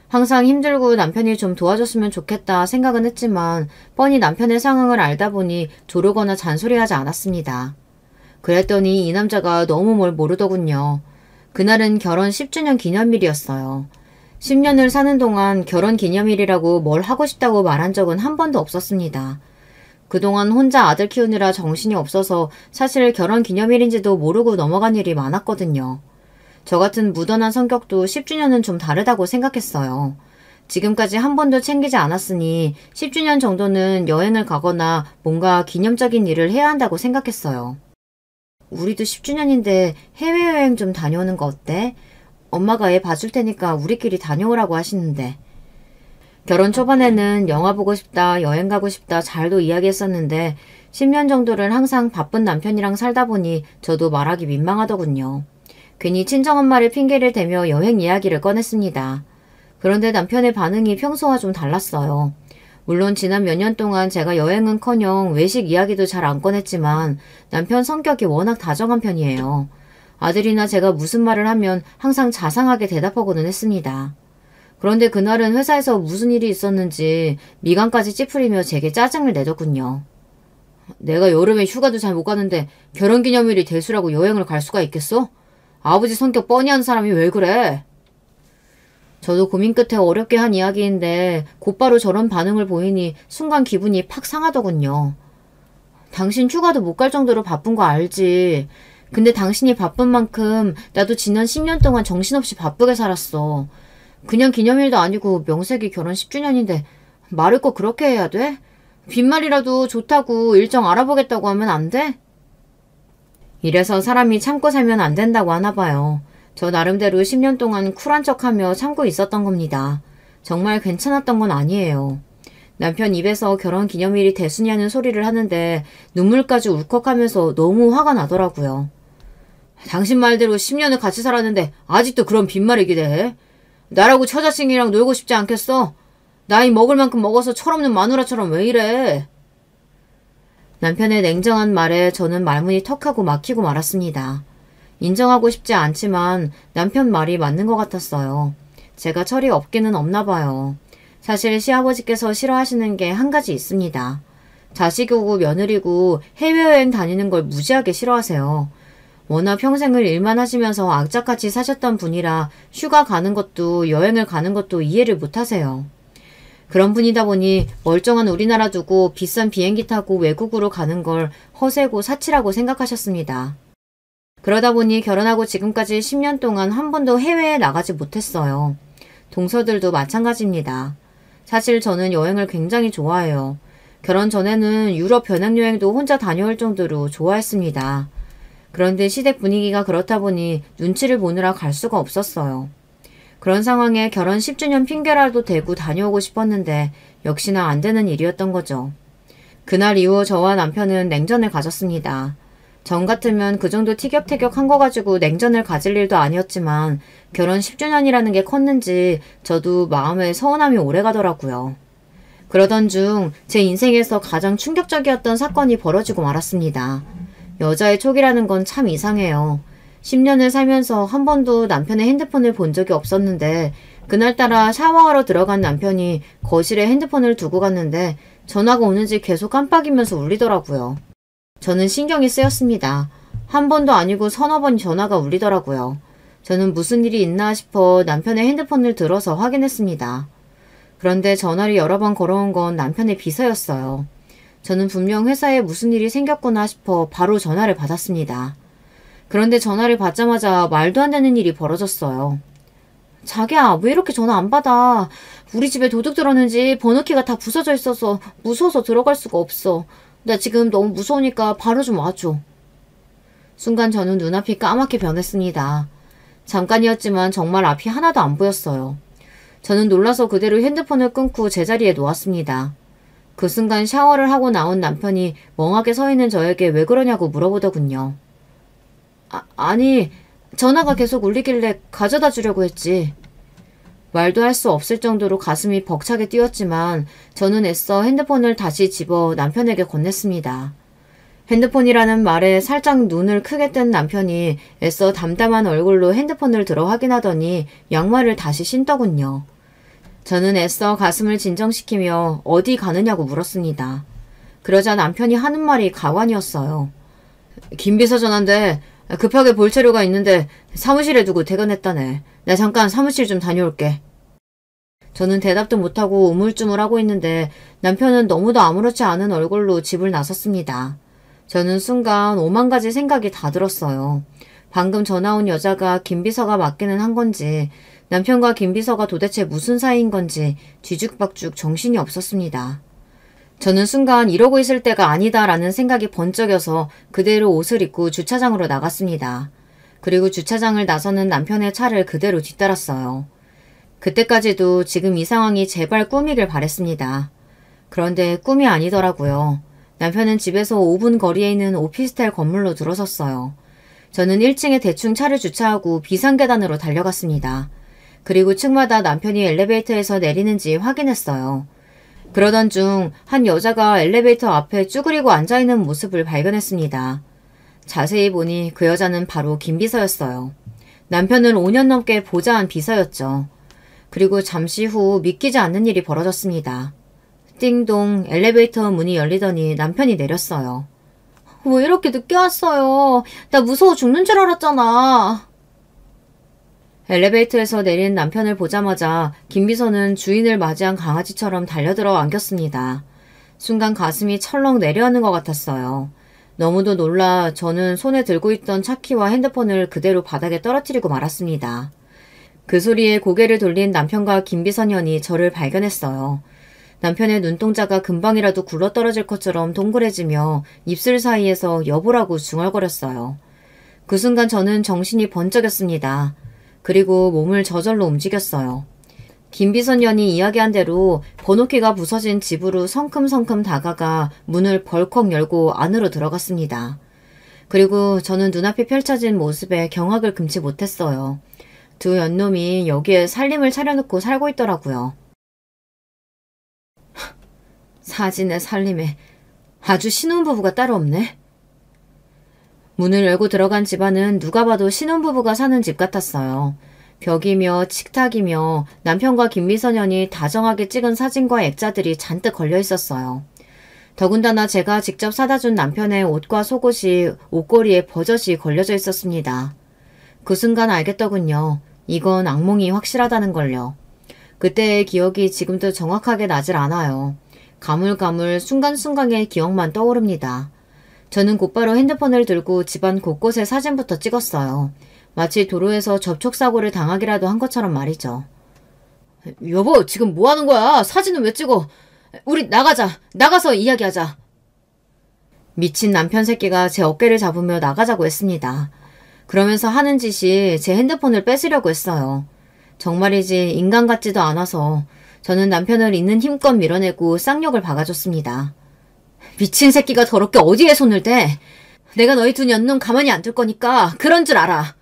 항상 힘들고 남편이 좀 도와줬으면 좋겠다 생각은 했지만 뻔히 남편의 상황을 알다 보니 조르거나 잔소리하지 않았습니다. 그랬더니 이 남자가 너무 뭘 모르더군요. 그날은 결혼 10주년 기념일이었어요. 10년을 사는 동안 결혼 기념일이라고 뭘 하고 싶다고 말한 적은 한 번도 없었습니다. 그동안 혼자 아들 키우느라 정신이 없어서 사실 결혼 기념일인지도 모르고 넘어간 일이 많았거든요. 저 같은 무던한 성격도 10주년은 좀 다르다고 생각했어요. 지금까지 한 번도 챙기지 않았으니 10주년 정도는 여행을 가거나 뭔가 기념적인 일을 해야 한다고 생각했어요. 우리도 10주년인데 해외여행 좀 다녀오는 거 어때? 엄마가 애 봐줄 테니까 우리끼리 다녀오라고 하시는데. 결혼 초반에는 영화 보고 싶다, 여행 가고 싶다 잘도 이야기했었는데 10년 정도를 항상 바쁜 남편이랑 살다 보니 저도 말하기 민망하더군요. 괜히 친정엄마를 핑계를 대며 여행 이야기를 꺼냈습니다. 그런데 남편의 반응이 평소와 좀 달랐어요. 물론 지난 몇 년 동안 제가 여행은커녕 외식 이야기도 잘 안 꺼냈지만 남편 성격이 워낙 다정한 편이에요. 아들이나 제가 무슨 말을 하면 항상 자상하게 대답하고는 했습니다. 그런데 그날은 회사에서 무슨 일이 있었는지 미간까지 찌푸리며 제게 짜증을 내더군요. 내가 여름에 휴가도 잘 못 가는데 결혼기념일이 대수라고 여행을 갈 수가 있겠어? 아버지 성격 뻔히 하는 사람이 왜 그래? 저도 고민 끝에 어렵게 한 이야기인데 곧바로 저런 반응을 보이니 순간 기분이 팍 상하더군요. 당신 휴가도 못 갈 정도로 바쁜 거 알지. 근데 당신이 바쁜 만큼 나도 지난 10년 동안 정신없이 바쁘게 살았어. 그냥 기념일도 아니고 명색이 결혼 10주년인데 말을 꼭 그렇게 해야 돼? 빈말이라도 좋다고 일정 알아보겠다고 하면 안 돼? 이래서 사람이 참고 살면 안 된다고 하나 봐요. 저 나름대로 10년 동안 쿨한 척하며 참고 있었던 겁니다. 정말 괜찮았던 건 아니에요. 남편 입에서 결혼 기념일이 대수냐는 소리를 하는데 눈물까지 울컥하면서 너무 화가 나더라고요. 당신 말대로 10년을 같이 살았는데 아직도 그런 빈말이게 돼? 나라고 처자식이랑 놀고 싶지 않겠어? 나이 먹을 만큼 먹어서 철없는 마누라처럼 왜 이래? 남편의 냉정한 말에 저는 말문이 턱하고 막히고 말았습니다. 인정하고 싶지 않지만 남편 말이 맞는 것 같았어요. 제가 철이 없기는 없나 봐요. 사실 시아버지께서 싫어하시는 게 한 가지 있습니다. 자식이고 며느리고 해외여행 다니는 걸 무지하게 싫어하세요. 워낙 평생을 일만 하시면서 악착같이 사셨던 분이라 휴가 가는 것도 여행을 가는 것도 이해를 못하세요. 그런 분이다 보니 멀쩡한 우리나라 두고 비싼 비행기 타고 외국으로 가는 걸 허세고 사치라고 생각하셨습니다. 그러다 보니 결혼하고 지금까지 10년 동안 한 번도 해외에 나가지 못했어요. 동서들도 마찬가지입니다. 사실 저는 여행을 굉장히 좋아해요. 결혼 전에는 유럽 배낭여행도 혼자 다녀올 정도로 좋아했습니다. 그런데 시댁 분위기가 그렇다 보니 눈치를 보느라 갈 수가 없었어요. 그런 상황에 결혼 10주년 핑계라도 대고 다녀오고 싶었는데 역시나 안 되는 일이었던 거죠. 그날 이후 저와 남편은 냉전을 가졌습니다. 전 같으면 그 정도 티격태격한 거 가지고 냉전을 가질 일도 아니었지만 결혼 10주년이라는 게 컸는지 저도 마음에 서운함이 오래가더라고요. 그러던 중 제 인생에서 가장 충격적이었던 사건이 벌어지고 말았습니다. 여자의 촉이라는 건 참 이상해요. 10년을 살면서 한 번도 남편의 핸드폰을 본 적이 없었는데 그날따라 샤워하러 들어간 남편이 거실에 핸드폰을 두고 갔는데 전화가 오는지 계속 깜빡이면서 울리더라고요. 저는 신경이 쓰였습니다. 한 번도 아니고 서너 번 전화가 울리더라고요. 저는 무슨 일이 있나 싶어 남편의 핸드폰을 들어서 확인했습니다. 그런데 전화를 여러 번 걸어온 건 남편의 비서였어요. 저는 분명 회사에 무슨 일이 생겼구나 싶어 바로 전화를 받았습니다. 그런데 전화를 받자마자 말도 안 되는 일이 벌어졌어요. 자기야, 왜 이렇게 전화 안 받아? 우리 집에 도둑 들었는지 번호키가 다 부서져 있어서 무서워서 들어갈 수가 없어. 나 지금 너무 무서우니까 바로 좀 와줘. 순간 저는 눈앞이 까맣게 변했습니다. 잠깐이었지만 정말 앞이 하나도 안 보였어요. 저는 놀라서 그대로 핸드폰을 끊고 제자리에 놓았습니다. 그 순간 샤워를 하고 나온 남편이 멍하게 서 있는 저에게 왜 그러냐고 물어보더군요. 아니, 전화가 계속 울리길래 가져다 주려고 했지. 말도 할 수 없을 정도로 가슴이 벅차게 뛰었지만 저는 애써 핸드폰을 다시 집어 남편에게 건넸습니다. 핸드폰이라는 말에 살짝 눈을 크게 뜬 남편이 애써 담담한 얼굴로 핸드폰을 들어 확인하더니 양말을 다시 신더군요. 저는 애써 가슴을 진정시키며 어디 가느냐고 물었습니다. 그러자 남편이 하는 말이 가관이었어요. 김비서 전화인데 급하게 볼 자료가 있는데 사무실에 두고 퇴근했다네. 나 잠깐 사무실 좀 다녀올게. 저는 대답도 못하고 우물쭈물하고 있는데 남편은 너무도 아무렇지 않은 얼굴로 집을 나섰습니다. 저는 순간 5만 가지 생각이 다 들었어요. 방금 전화 온 여자가 김비서가 맡기는 한 건지 남편과 김비서가 도대체 무슨 사이인 건지 뒤죽박죽 정신이 없었습니다. 저는 순간 이러고 있을 때가 아니다라는 생각이 번쩍여서 그대로 옷을 입고 주차장으로 나갔습니다. 그리고 주차장을 나서는 남편의 차를 그대로 뒤따랐어요. 그때까지도 지금 이 상황이 제발 꿈이길 바랬습니다. 그런데 꿈이 아니더라고요. 남편은 집에서 5분 거리에 있는 오피스텔 건물로 들어섰어요. 저는 1층에 대충 차를 주차하고 비상계단으로 달려갔습니다. 그리고 층마다 남편이 엘리베이터에서 내리는지 확인했어요. 그러던 중 한 여자가 엘리베이터 앞에 쭈그리고 앉아있는 모습을 발견했습니다. 자세히 보니 그 여자는 바로 김비서였어요. 남편을 5년 넘게 보좌한 비서였죠. 그리고 잠시 후 믿기지 않는 일이 벌어졌습니다. 띵동 엘리베이터 문이 열리더니 남편이 내렸어요. 왜 이렇게 늦게 왔어요? 나 무서워 죽는 줄 알았잖아. 엘리베이터에서 내린 남편을 보자마자 김비서는 주인을 맞이한 강아지처럼 달려들어 안겼습니다. 순간 가슴이 철렁 내려앉는 것 같았어요. 너무도 놀라 저는 손에 들고 있던 차키와 핸드폰을 그대로 바닥에 떨어뜨리고 말았습니다. 그 소리에 고개를 돌린 남편과 김비서년이 저를 발견했어요. 남편의 눈동자가 금방이라도 굴러떨어질 것처럼 동그래지며 입술 사이에서 여보라고 중얼거렸어요. 그 순간 저는 정신이 번쩍였습니다. 그리고 몸을 저절로 움직였어요. 김비서년이 이야기한 대로 번호키가 부서진 집으로 성큼성큼 다가가 문을 벌컥 열고 안으로 들어갔습니다. 그리고 저는 눈앞에 펼쳐진 모습에 경악을 금치 못했어요. 두 연놈이 여기에 살림을 차려놓고 살고 있더라고요. 사진에 살림에 아주 신혼부부가 따로 없네. 문을 열고 들어간 집안은 누가 봐도 신혼부부가 사는 집 같았어요. 벽이며 식탁이며 남편과 김미선연이 다정하게 찍은 사진과 액자들이 잔뜩 걸려 있었어요. 더군다나 제가 직접 사다 준 남편의 옷과 속옷이 옷걸이에 버젓이 걸려져 있었습니다. 그 순간 알겠더군요. 이건 악몽이 확실하다는 걸요. 그때의 기억이 지금도 정확하게 나질 않아요. 가물가물 순간순간의 기억만 떠오릅니다. 저는 곧바로 핸드폰을 들고 집안 곳곳에 사진부터 찍었어요. 마치 도로에서 접촉사고를 당하기라도 한 것처럼 말이죠. 여보, 지금 뭐 하는 거야? 사진은 왜 찍어? 우리 나가자. 나가서 이야기하자. 미친 남편 새끼가 제 어깨를 잡으며 나가자고 했습니다. 그러면서 하는 짓이 제 핸드폰을 뺏으려고 했어요. 정말이지 인간 같지도 않아서 저는 남편을 있는 힘껏 밀어내고 쌍욕을 박아줬습니다. 미친 새끼가 더럽게 어디에 손을 대? 내가 너희 두 년놈 가만히 안 둘 거니까 그런 줄 알아.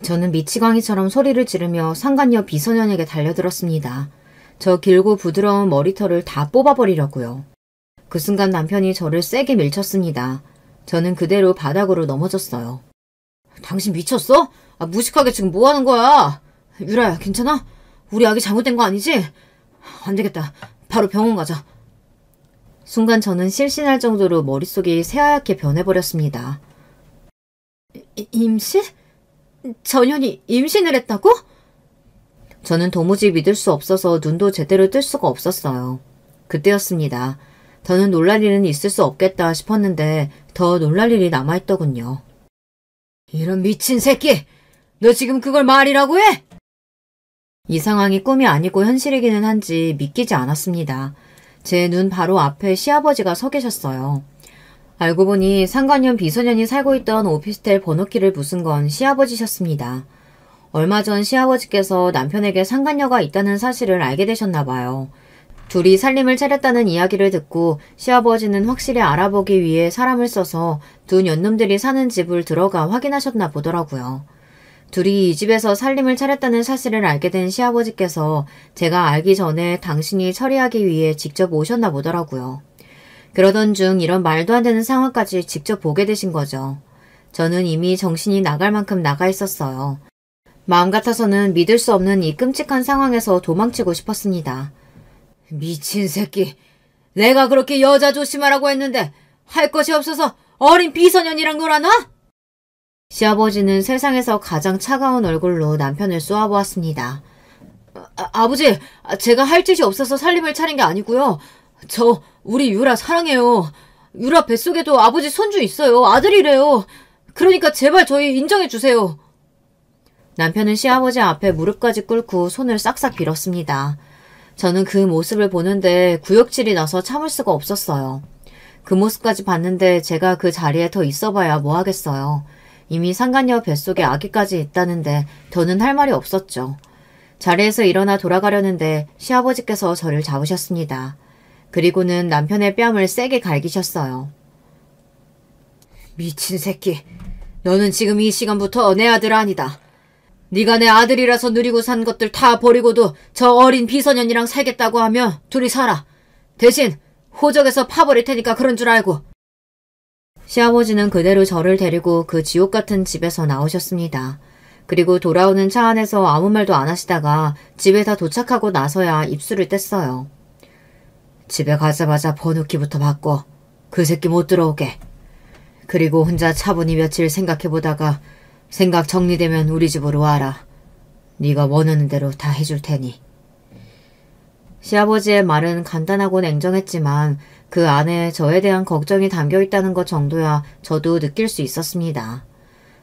저는 미치광이처럼 소리를 지르며 상간녀 비소년에게 달려들었습니다. 저 길고 부드러운 머리털을 다 뽑아버리려고요. 그 순간 남편이 저를 세게 밀쳤습니다. 저는 그대로 바닥으로 넘어졌어요. 당신 미쳤어? 무식하게 지금 뭐 하는 거야? 유라야, 괜찮아? 우리 아기 잘못된 거 아니지? 안 되겠다. 바로 병원 가자. 순간 저는 실신할 정도로 머릿속이 새하얗게 변해버렸습니다. 임신? 전현이 임신을 했다고? 저는 도무지 믿을 수 없어서 눈도 제대로 뜰 수가 없었어요. 그때였습니다. 더는 놀랄 일은 있을 수 없겠다 싶었는데 더 놀랄 일이 남아있더군요. 이런 미친 새끼! 너 지금 그걸 말이라고 해? 이 상황이 꿈이 아니고 현실이기는 한지 믿기지 않았습니다. 제 눈 바로 앞에 시아버지가 서 계셨어요. 알고 보니 상간녀 비소년이 살고 있던 오피스텔 번호키를 부순 건 시아버지셨습니다. 얼마 전 시아버지께서 남편에게 상간녀가 있다는 사실을 알게 되셨나 봐요. 둘이 살림을 차렸다는 이야기를 듣고 시아버지는 확실히 알아보기 위해 사람을 써서 두 년놈들이 사는 집을 들어가 확인하셨나 보더라고요. 둘이 이 집에서 살림을 차렸다는 사실을 알게 된 시아버지께서 제가 알기 전에 당신이 처리하기 위해 직접 오셨나 보더라고요. 그러던 중 이런 말도 안 되는 상황까지 직접 보게 되신 거죠. 저는 이미 정신이 나갈 만큼 나가 있었어요. 마음 같아서는 믿을 수 없는 이 끔찍한 상황에서 도망치고 싶었습니다. 미친 새끼. 내가 그렇게 여자 조심하라고 했는데 할 것이 없어서 어린 비소년이랑 놀아놔? 시아버지는 세상에서 가장 차가운 얼굴로 남편을 쏘아보았습니다. 아버지, 제가 할 짓이 없어서 살림을 차린 게 아니고요. 저 우리 유라 사랑해요. 유라 뱃속에도 아버지 손주 있어요. 아들이래요. 그러니까 제발 저희 인정해 주세요. 남편은 시아버지 앞에 무릎까지 꿇고 손을 싹싹 빌었습니다. 저는 그 모습을 보는데 구역질이 나서 참을 수가 없었어요. 그 모습까지 봤는데 제가 그 자리에 더 있어봐야 뭐 하겠어요. 이미 상간녀 뱃속에 아기까지 있다는데 더는 할 말이 없었죠. 자리에서 일어나 돌아가려는데 시아버지께서 저를 잡으셨습니다. 그리고는 남편의 뺨을 세게 갈기셨어요. 미친 새끼. 너는 지금 이 시간부터 내 아들 아니다. 네가 내 아들이라서 누리고 산 것들 다 버리고도 저 어린 비소년이랑 살겠다고 하면 둘이 살아. 대신 호적에서 파버릴 테니까 그런 줄 알고. 시아버지는 그대로 저를 데리고 그 지옥 같은 집에서 나오셨습니다. 그리고 돌아오는 차 안에서 아무 말도 안 하시다가 집에 다 도착하고 나서야 입술을 뗐어요. 집에 가자마자 번호키부터 바꿔. 그 새끼 못 들어오게. 그리고 혼자 차분히 며칠 생각해보다가 생각 정리되면 우리 집으로 와라. 네가 원하는 대로 다 해줄 테니. 시아버지의 말은 간단하고 냉정했지만 그 안에 저에 대한 걱정이 담겨있다는 것 정도야 저도 느낄 수 있었습니다.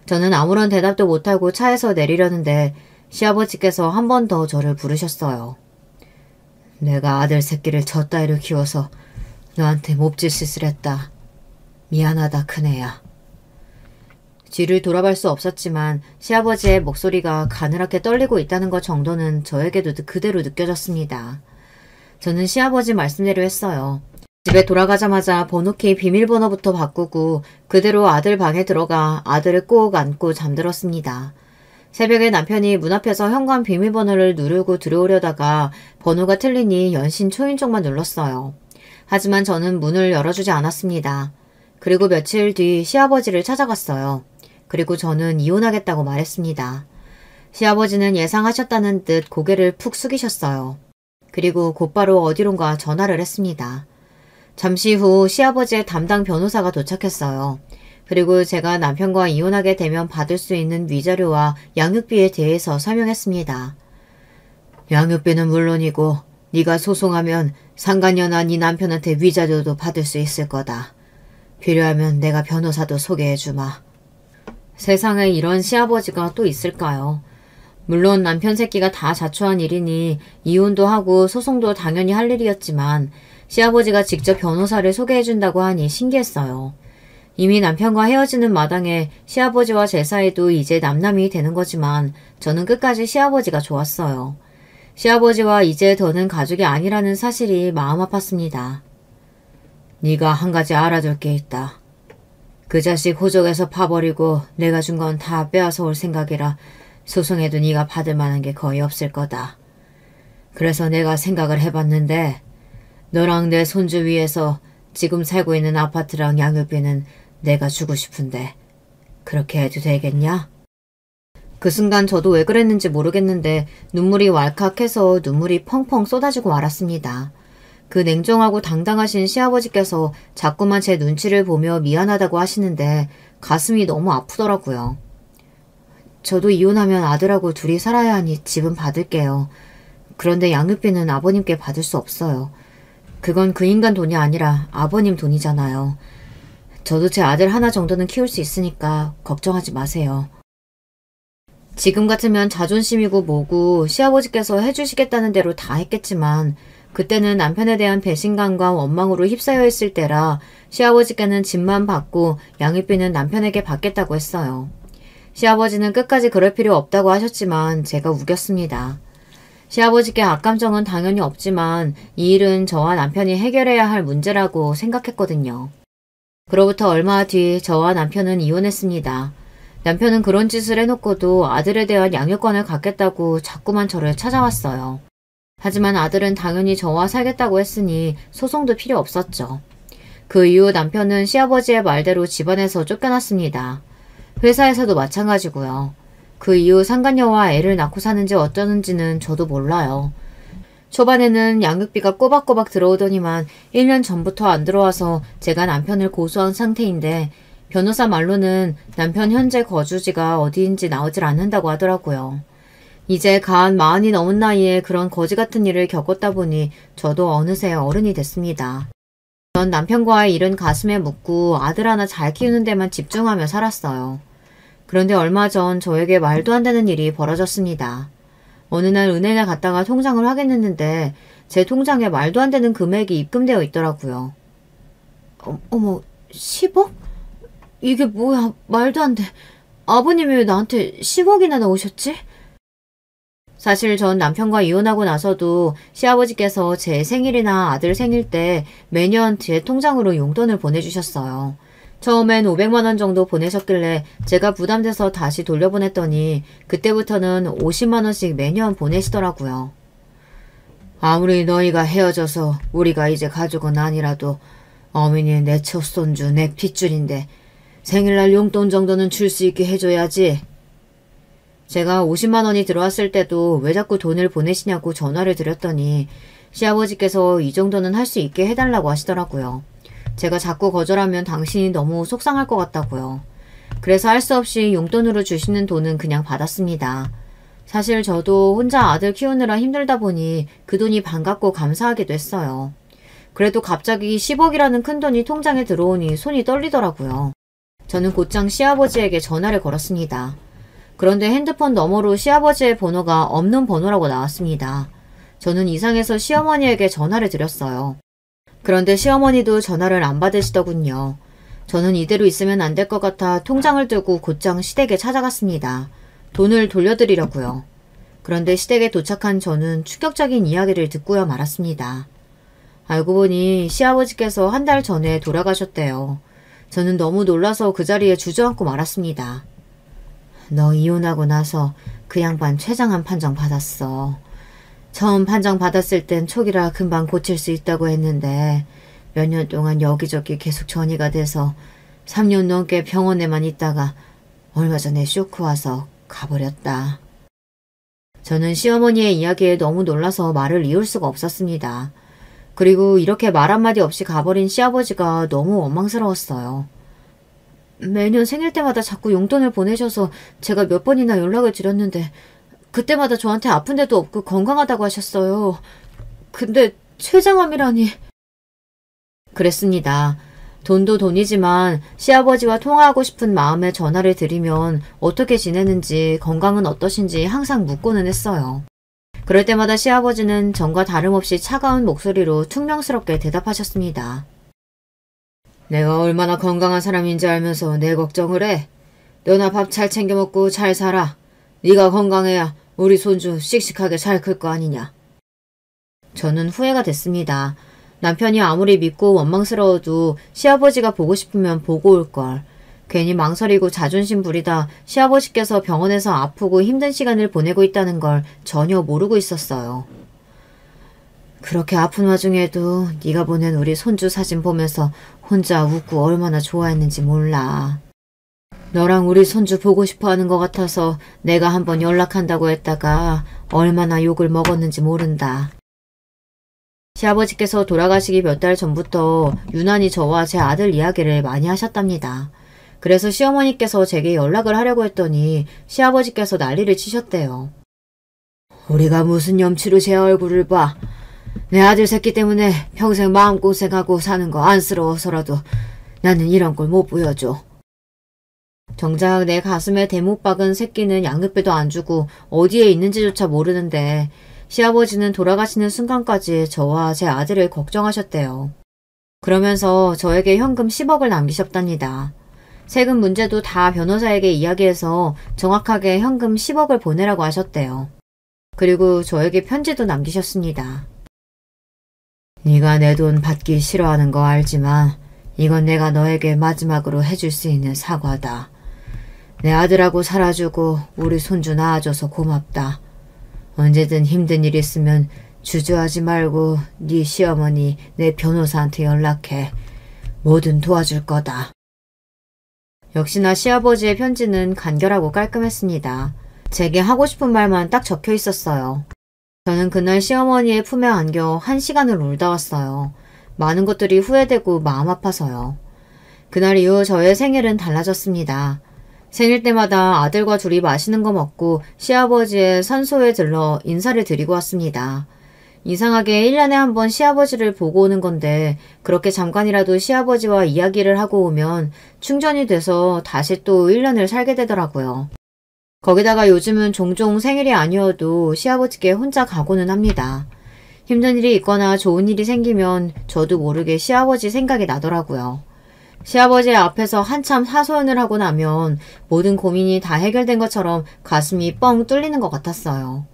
저는 아무런 대답도 못하고 차에서 내리려는데 시아버지께서 한 번 더 저를 부르셨어요. 내가 아들 새끼를 저 따위로 키워서 너한테 몹짓짓을 했다. 미안하다 큰애야. 뒤를 돌아볼 수 없었지만 시아버지의 목소리가 가늘하게 떨리고 있다는 것 정도는 저에게도 그대로 느껴졌습니다. 저는 시아버지 말씀대로 했어요. 집에 돌아가자마자 번호키 비밀번호부터 바꾸고 그대로 아들 방에 들어가 아들을 꼭 안고 잠들었습니다. 새벽에 남편이 문 앞에서 현관 비밀번호를 누르고 들어오려다가 번호가 틀리니 연신 초인종만 눌렀어요. 하지만 저는 문을 열어주지 않았습니다. 그리고 며칠 뒤 시아버지를 찾아갔어요. 그리고 저는 이혼하겠다고 말했습니다. 시아버지는 예상하셨다는 듯 고개를 푹 숙이셨어요. 그리고 곧바로 어디론가 전화를 했습니다. 잠시 후 시아버지의 담당 변호사가 도착했어요. 그리고 제가 남편과 이혼하게 되면 받을 수 있는 위자료와 양육비에 대해서 설명했습니다. 양육비는 물론이고 네가 소송하면 상간녀나 네 남편한테 위자료도 받을 수 있을 거다. 필요하면 내가 변호사도 소개해주마. 세상에 이런 시아버지가 또 있을까요? 물론 남편 새끼가 다 자초한 일이니 이혼도 하고 소송도 당연히 할 일이었지만 시아버지가 직접 변호사를 소개해준다고 하니 신기했어요. 이미 남편과 헤어지는 마당에 시아버지와 제 사이도 이제 남남이 되는 거지만 저는 끝까지 시아버지가 좋았어요. 시아버지와 이제 더는 가족이 아니라는 사실이 마음 아팠습니다. 네가 한 가지 알아둘 게 있다. 그 자식 호적에서 파버리고 내가 준 건 다 빼앗아 올 생각이라 소송해도 네가 받을 만한 게 거의 없을 거다. 그래서 내가 생각을 해봤는데 너랑 내 손주 위해서 지금 살고 있는 아파트랑 양육비는 내가 주고 싶은데 그렇게 해도 되겠냐? 그 순간 저도 왜 그랬는지 모르겠는데 눈물이 왈칵해서 눈물이 펑펑 쏟아지고 말았습니다. 그 냉정하고 당당하신 시아버지께서 자꾸만 제 눈치를 보며 미안하다고 하시는데 가슴이 너무 아프더라고요. 저도 이혼하면 아들하고 둘이 살아야 하니 집은 받을게요. 그런데 양육비는 아버님께 받을 수 없어요. 그건 그 인간 돈이 아니라 아버님 돈이잖아요. 저도 제 아들 하나 정도는 키울 수 있으니까 걱정하지 마세요. 지금 같으면 자존심이고 뭐고 시아버지께서 해주시겠다는 대로 다 했겠지만 그때는 남편에 대한 배신감과 원망으로 휩싸여 있을 때라 시아버지께는 집만 받고 양육비는 남편에게 받겠다고 했어요. 시아버지는 끝까지 그럴 필요 없다고 하셨지만 제가 우겼습니다. 시아버지께 악감정은 당연히 없지만 이 일은 저와 남편이 해결해야 할 문제라고 생각했거든요. 그로부터 얼마 뒤 저와 남편은 이혼했습니다. 남편은 그런 짓을 해놓고도 아들에 대한 양육권을 갖겠다고 자꾸만 저를 찾아왔어요. 하지만 아들은 당연히 저와 살겠다고 했으니 소송도 필요 없었죠. 그 이후 남편은 시아버지의 말대로 집안에서 쫓겨났습니다. 회사에서도 마찬가지고요. 그 이후 상간녀와 애를 낳고 사는지 어쩌는지는 저도 몰라요. 초반에는 양육비가 꼬박꼬박 들어오더니만 1년 전부터 안 들어와서 제가 남편을 고소한 상태인데 변호사 말로는 남편 현재 거주지가 어디인지 나오질 않는다고 하더라고요. 이제 간 40이 넘은 나이에 그런 거지 같은 일을 겪었다 보니 저도 어느새 어른이 됐습니다. 전 남편과의 일은 가슴에 묻고 아들 하나 잘 키우는 데만 집중하며 살았어요. 그런데 얼마 전 저에게 말도 안 되는 일이 벌어졌습니다. 어느 날 은행에 갔다가 통장을 확인했는데 제 통장에 말도 안 되는 금액이 입금되어 있더라고요. 어머, 10억? 이게 뭐야, 말도 안 돼. 아버님이 왜 나한테 10억이나 넣으셨지? 사실 전 남편과 이혼하고 나서도 시아버지께서 제 생일이나 아들 생일 때 매년 제 통장으로 용돈을 보내주셨어요. 처음엔 500만 원 정도 보내셨길래 제가 부담돼서 다시 돌려보냈더니 그때부터는 50만 원씩 매년 보내시더라고요. 아무리 너희가 헤어져서 우리가 이제 가족은 아니라도 어머니 내 첫손주 내 핏줄인데 생일날 용돈 정도는 줄 수 있게 해줘야지. 제가 50만 원이 들어왔을 때도 왜 자꾸 돈을 보내시냐고 전화를 드렸더니 시아버지께서 이 정도는 할 수 있게 해달라고 하시더라고요. 제가 자꾸 거절하면 당신이 너무 속상할 것 같다고요. 그래서 할 수 없이 용돈으로 주시는 돈은 그냥 받았습니다. 사실 저도 혼자 아들 키우느라 힘들다 보니 그 돈이 반갑고 감사하기도 했어요. 그래도 갑자기 10억이라는 큰돈이 통장에 들어오니 손이 떨리더라고요. 저는 곧장 시아버지에게 전화를 걸었습니다. 그런데 핸드폰 너머로 시아버지의 번호가 없는 번호라고 나왔습니다. 저는 이상해서 시어머니에게 전화를 드렸어요. 그런데 시어머니도 전화를 안 받으시더군요. 저는 이대로 있으면 안 될 것 같아 통장을 들고 곧장 시댁에 찾아갔습니다. 돈을 돌려드리려고요. 그런데 시댁에 도착한 저는 충격적인 이야기를 듣고야 말았습니다. 알고 보니 시아버지께서 한 달 전에 돌아가셨대요. 저는 너무 놀라서 그 자리에 주저앉고 말았습니다. 너 이혼하고 나서 그 양반 췌장암 판정 받았어. 처음 판정 받았을 땐 촉이라 금방 고칠 수 있다고 했는데 몇 년 동안 여기저기 계속 전이가 돼서 3년 넘게 병원에만 있다가 얼마 전에 쇼크 와서 가버렸다. 저는 시어머니의 이야기에 너무 놀라서 말을 이을 수가 없었습니다. 그리고 이렇게 말 한마디 없이 가버린 시아버지가 너무 원망스러웠어요. 매년 생일 때마다 자꾸 용돈을 보내셔서 제가 몇 번이나 연락을 드렸는데 그때마다 저한테 아픈 데도 없고 건강하다고 하셨어요. 근데 췌장암이라니. 그랬습니다. 돈도 돈이지만 시아버지와 통화하고 싶은 마음에 전화를 드리면 어떻게 지내는지 건강은 어떠신지 항상 묻고는 했어요. 그럴 때마다 시아버지는 전과 다름없이 차가운 목소리로 퉁명스럽게 대답하셨습니다. 내가 얼마나 건강한 사람인지 알면서 내 걱정을 해. 너나 밥 잘 챙겨 먹고 잘 살아. 네가 건강해야 우리 손주 씩씩하게 잘 클 거 아니냐. 저는 후회가 됐습니다. 남편이 아무리 믿고 원망스러워도 시아버지가 보고 싶으면 보고 올걸. 괜히 망설이고 자존심 부리다 시아버지께서 병원에서 아프고 힘든 시간을 보내고 있다는 걸 전혀 모르고 있었어요. 그렇게 아픈 와중에도 네가 보낸 우리 손주 사진 보면서 혼자 웃고 얼마나 좋아했는지 몰라. 너랑 우리 손주 보고 싶어 하는 것 같아서 내가 한번 연락한다고 했다가 얼마나 욕을 먹었는지 모른다. 시아버지께서 돌아가시기 몇 달 전부터 유난히 저와 제 아들 이야기를 많이 하셨답니다. 그래서 시어머니께서 제게 연락을 하려고 했더니 시아버지께서 난리를 치셨대요. 우리가 무슨 염치로 제 얼굴을 봐. 내 아들 새끼 때문에 평생 마음고생하고 사는 거 안쓰러워서라도 나는 이런 걸 못 보여줘. 정작 내 가슴에 대못 박은 새끼는 양육비도 안 주고 어디에 있는지조차 모르는데 시아버지는 돌아가시는 순간까지 저와 제 아들을 걱정하셨대요. 그러면서 저에게 현금 10억을 남기셨답니다. 세금 문제도 다 변호사에게 이야기해서 정확하게 현금 10억을 보내라고 하셨대요. 그리고 저에게 편지도 남기셨습니다. 네가 내 돈 받기 싫어하는 거 알지만 이건 내가 너에게 마지막으로 해줄 수 있는 사과다. 내 아들하고 살아주고 우리 손주 낳아줘서 고맙다. 언제든 힘든 일 있으면 주저하지 말고 네 시어머니 내 변호사한테 연락해. 뭐든 도와줄 거다. 역시나 시아버지의 편지는 간결하고 깔끔했습니다. 제게 하고 싶은 말만 딱 적혀 있었어요. 저는 그날 시어머니의 품에 안겨 1시간을 울다 왔어요. 많은 것들이 후회되고 마음 아파서요. 그날 이후 저의 생일은 달라졌습니다. 생일 때마다 아들과 둘이 맛있는 거 먹고 시아버지의 산소에 들러 인사를 드리고 왔습니다. 이상하게 1년에 한 번 시아버지를 보고 오는 건데 그렇게 잠깐이라도 시아버지와 이야기를 하고 오면 충전이 돼서 다시 또 1년을 살게 되더라고요. 거기다가 요즘은 종종 생일이 아니어도 시아버지께 혼자 가고는 합니다. 힘든 일이 있거나 좋은 일이 생기면 저도 모르게 시아버지 생각이 나더라고요. 시아버지 앞에서 한참 하소연을 하고 나면 모든 고민이 다 해결된 것처럼 가슴이 뻥 뚫리는 것 같았어요.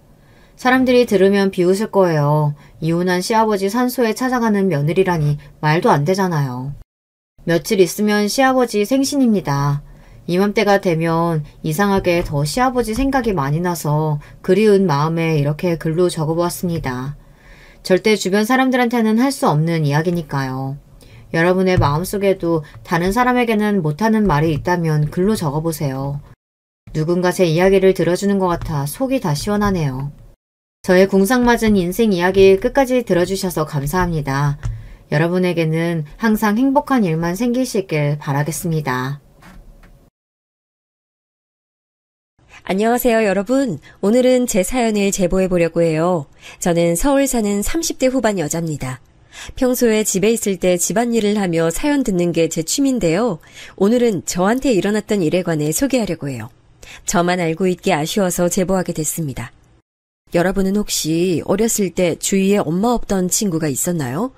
사람들이 들으면 비웃을 거예요. 이혼한 시아버지 산소에 찾아가는 며느리라니 말도 안 되잖아요. 며칠 있으면 시아버지 생신입니다. 이맘때가 되면 이상하게 더 시아버지 생각이 많이 나서 그리운 마음에 이렇게 글로 적어보았습니다. 절대 주변 사람들한테는 할 수 없는 이야기니까요. 여러분의 마음속에도 다른 사람에게는 못하는 말이 있다면 글로 적어보세요. 누군가 제 이야기를 들어주는 것 같아 속이 다 시원하네요. 저의 궁상맞은 인생 이야기 끝까지 들어주셔서 감사합니다. 여러분에게는 항상 행복한 일만 생기시길 바라겠습니다. 안녕하세요, 여러분. 오늘은 제 사연을 제보해 보려고 해요. 저는 서울 사는 30대 후반 여자입니다. 평소에 집에 있을 때 집안일을 하며 사연 듣는 게 제 취미인데요. 오늘은 저한테 일어났던 일에 관해 소개하려고 해요. 저만 알고 있기 아쉬워서 제보하게 됐습니다. 여러분은 혹시 어렸을 때 주위에 엄마 없던 친구가 있었나요?